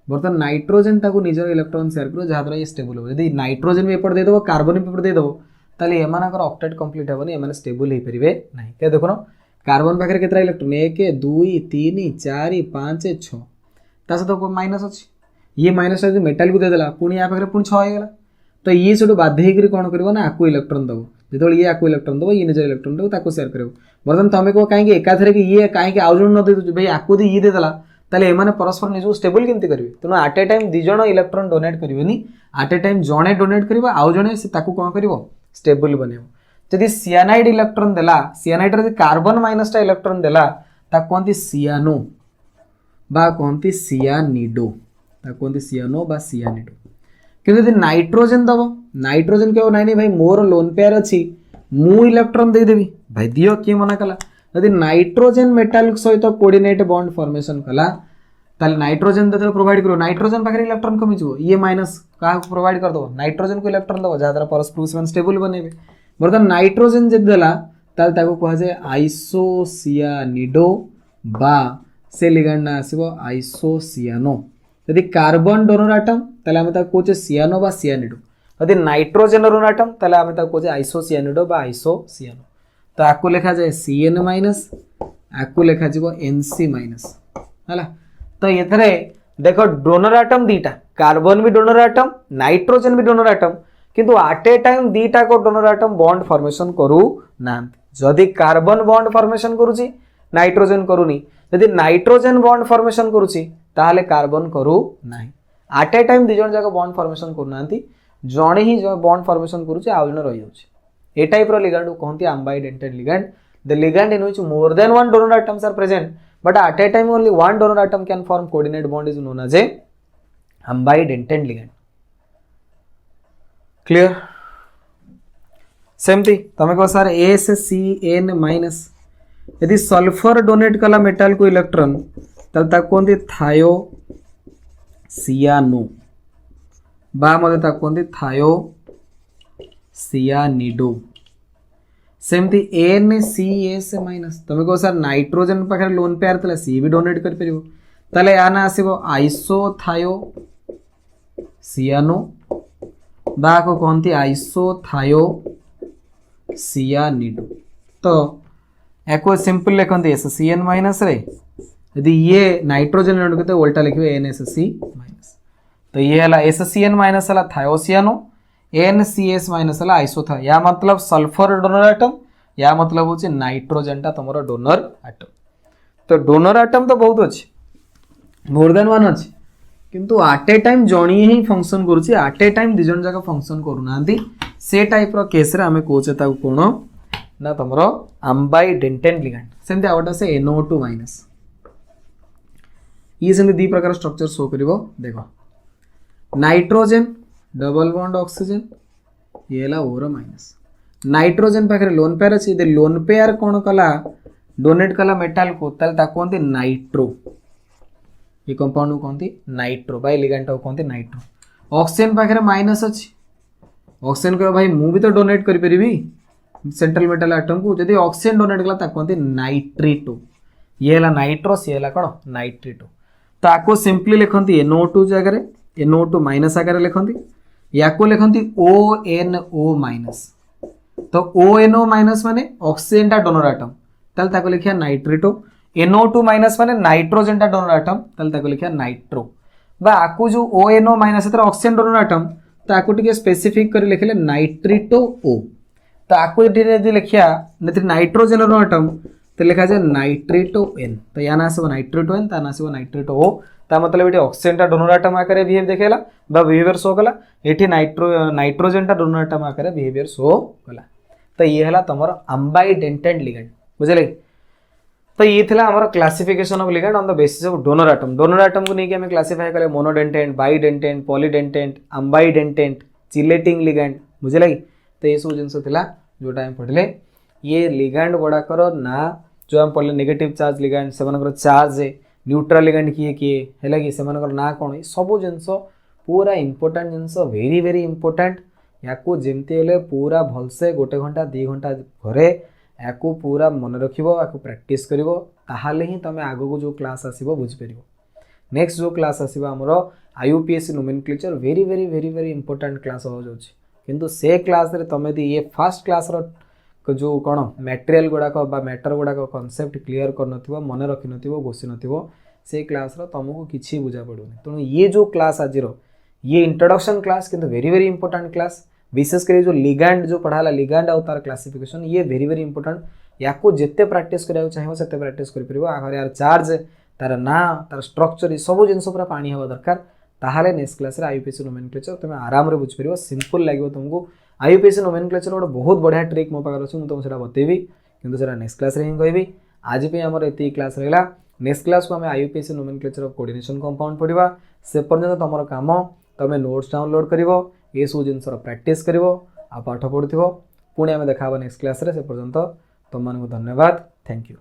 [SPEAKER 1] बर्तन नाइट्रोजन ताको निजर इलेक्ट्रॉन शेयर करो जहा द्वारा ये स्टेबल हो यदि नाइट्रोजन भी एपट दे देबो कार्बन भी एपट दे देबो ताले एमानकर ऑक्टेट कंप्लीट हेबनी एमाने स्टेबल हे परिबे नाही के देखो कार्बन पाखरे केतरा इलेक्ट्रॉन 1 2 3 4 5 6 ता सतो को माइनस अछि ये माइनस यदि मेटाल को देदेला पुणी या पाखरे पुणी 6 हो गला तो ये सेटू बाध्य होकर कौन करबो ना आकु इलेक्ट्रॉन दबो जो ये आकु इलेक्ट्रॉन दबो ये निजर इलेक्ट्रॉन दबो ताको शेयर करबो बर्तन तमे को काहे एकाथरे कि ये काहे आउ जण न दे भाई आकु दे ये देदेला ताले एमाने परस्पर निजो स्टेबल केमति करबे तनो एट ए टाइम 2 जण इलेक्ट्रॉन डोनेट करबेनी एट ए टाइम जणे डोनेट करबो आउ जणे से ताको कोन करबो स्टेबल बनेबो जदि सियानाइड इलेक्ट्रॉन देला सियानाइड रे कार्बन माइनस टा इलेक्ट्रॉन देला ता कोनती सियानो बा कोनती सियानिडो ता कोनती सियानो बा सियानिडो कि यदि नाइट्रोजन दबो नाइट्रोजन के नाइ भाई मोर लोन पेयर अछि मु इलेक्ट्रॉन दे देबी भाई दियो कि मना कला यदि नाइट्रोजन मेटाल सहित कोऑर्डिनेट बॉन्ड फॉर्मेशन कला ताले नाइट्रोजन जो प्रोवाइड करो नाइट्रोजन पाखे इलेक्ट्रॉन कमी जो ये माइनस क्या प्रोवाइड कर दो नाइट्रोजन को इलेक्ट्रॉन दो जहाँ परस्पर से स्टेबल बनइबे बर्तमान नाइट्रोजन जब देला ताले ताको कहा जाए आइसोसियानिडो बा से लिगैंड ना आसीबो आइसोसियानो यदि कार्बन डोनर एटम ताले आमे ताको कोचे सियानो बा सियानिडो यदि नाइट्रोजन डोनर एटम ताले आमे ताको कोचे आइसोसियानिडो बा आइसोसियानो तो आको लिखा जाए Cn माइनस आको लिखा जीवो Nc माइनस हला तो एथरे देखो डोनर एटम दीटा कार्बन भी डोनर एटम नाइट्रोजन भी डोनर एटम किंतु एट ए टाइम दीटा को डोनर एटम बॉन्ड फॉर्मेशन करू ना जदि कार्बन बॉन्ड फॉर्मेशन करूची नाइट्रोजन करूनी यदि नाइट्रोजन बॉन्ड फॉर्मेशन करूची ताहले कार्बन करू नाही एट ए टाइम दी जण जाक बॉन्ड फॉर्मेशन करू नांती जणे ही जो बॉन्ड फॉर्मेशन करूची आउ जण रहि जाउची ए टाइप रो लिगैंड को कहंती ambidentate ligand the ligand in which more than one donor atoms are present but at a time only one donor atom can form coordinate bond is known as a ambidentate ligand clear same thing तमे को sir AsCN minus यदि sulphur donate कला metal को electron तब तक कोनती थायो सियानो बा मध्ये तक कोनती थायो सियानिडो सेमती NCS माइनस तमे को सर नाइट्रोजन पाखे लोन पेयर तले सी भी डोनेट कर परिबो तले आना आसीबो आइसोथायो सियानो बा को कहंती आइसोथायो सियानिडो तो एको सिंपल लिखंती SCN माइनस रे यदि ये नाइट्रोजन डोनेट करते उल्टा लिखिबो NSC माइनस तो ये हला SCN माइनस हला थायोसियानो NCS माइनस हला आइसोथा या मतलब सल्फर डोनर एटम या मतलब होचे नाइट्रोजन टा तमरो डोनर एटम तो डोनर एटम तो बहुत अच्छे मोर देन वन अच्छे किंतु एट ए टाइम जणी ही फंक्शन करूची एट ए टाइम दी जण जाका फंक्शन करू नांती से टाइप रो केस रे हमें कोचे ताको कोन ना तमरो अम्बाइडेंटेट लिगैंड सेमते आउटा से NO2 माइनस ये सेमते दी प्रकार स्ट्रक्चर शो करिवो देखो नाइट्रोजन डबल बॉन्ड ऑक्सीजन ये ला ओरो माइनस नाइट्रोजन पाखे लोन पेयर अच्छी यदि लोन पेयर कौन कला डोनेट कला मेटाल को ताले ता कहते नाइट्रो ये कंपाउंड को कहते नाइट्रो बाय लिगैंड को कहते नाइट्रो ऑक्सीजन पाखे माइनस अच्छी ऑक्सीजन को भाई मु भी तो डोनेट करि परिबी सेंट्रल मेटल एटम को यदि ऑक्सीजन डोनेट कला ता कहते नाइट्रेटो ये ला नाइट्रोस ये ला कोन नाइट्रेटो तो आको सिंपली लिखंती NO2 जगह रे NO2 माइनस आकार लिखंती या को लिखंती ONO माइनस तो ONO माइनस माने ऑक्सीजन टा डोनर एटम तल ताको लिखिया नाइट्रेटो NO2 माइनस माने नाइट्रोजन टा डोनर एटम तल ताको लिखिया नाइट्रो बा आकु जो ONO माइनस एतर ऑक्सीजन डोनर एटम तो आकु टिके स्पेसिफिक कर लिखले नाइट्रेटो O तो आकु यदि लिखिया नथि नाइट्रोजन डोनर एटम तो लिखा जाए नाइट्रेटो N तो या ना आसीबो नाइट्रेटो N ता ना आसीबो नाइट्रेटो O ता मतलब ये ऑक्सीजन टा डोनर एटम आकार बिहेव देखेला बा बिहेवियर शो कला एठी नाइट्रोजन टा डोनर एटम आकार बिहेवियर शो कला तो ये हला तमरो अम्बाइडेंटेट लिगैंड बुझले तो ये थिला हमर classification of ligand on the basis of donor atom को नेके हमें क्लासिफाई करे monodentate bidentate polydentate ambidentate chelating ligand बुझले तो ये सब जिंस थिला जोटा हम पढ़ले ये लिगैंड गुड़ा करो ना जो हम पढ़ले नेगेटिव चार्ज लिगैंड सेमानकर चार्ज न्यूट्रल लिगैंड किए किए है कि सेमानकर ना कौन सब जिनस पूरा इंपोर्टेंट जिनस वेरी वेरी इंपोर्टेंट या जमती हेले पूरा भलसे गोटे घंटा 2 घंटा घरे या पूरा मन रखिबो या प्रैक्टिस करिवो ताहाले ही तमे आगो को जो क्लास आसीबो बुझि परिवो नेक्स्ट जो क्लास आसीबो हमरो IUPAC nomenclature very very very very important class हो जाउछि किंतु से क्लास रे तमे दी ये फर्स्ट क्लास रो जो कौन मटेरियल गुड़ाक मैटर गुड़ाक कॉन्सेप्ट क्लियर कर नथिबो मन रखि नथिबो घोषि नथिबो से क्लास रो तुमको किछि बुझा पड़ुनी तेणु ये जो क्लास आज ये इंट्रोडक्शन क्लास किंतु वेरी वेरी इंपोर्टेंट क्लास विशेषकर जो लिगैंड जो पढ़ाला लिगैंड और तार क्लासिफिकेशन ये वेरी वेरी इंपोर्टेंट या जिते प्रैक्टिस करिया चाहिए से प्रैक्टिस कर परिबो आखर यार चार्ज तार ना तार स्ट्रक्चर सब जिनस पूरा पानी हवा दरकार ताहाले नेक्स्ट क्लास रे IUPAC नोमेनक्लेचर तुम आराम रे बुझ परिबो सिंपल लागिबो तुमको IUPAC नोमेनक्लेचर गोटे बहुत बढ़िया ट्रिक मो पाखर अछि मु तुमको सेटा बतेबी किंतु सेटा नेक्स्ट क्लास रे ही कहबी आज पे हमर एती क्लास रहला नेक्स्ट क्लास को हमें IUPAC nomenclature of coordination compound पढ़िबा से पर्यंत तमरो काम तमे नोट्स डाउनलोड करिवो ये सब जिनस प्रैक्टिस करिवो आ पाठ पढुथिवो पुणी आमे देखाबो नेक्स्ट क्लास रे से पर्यंत तुम मानको धन्यवाद थैंक यू।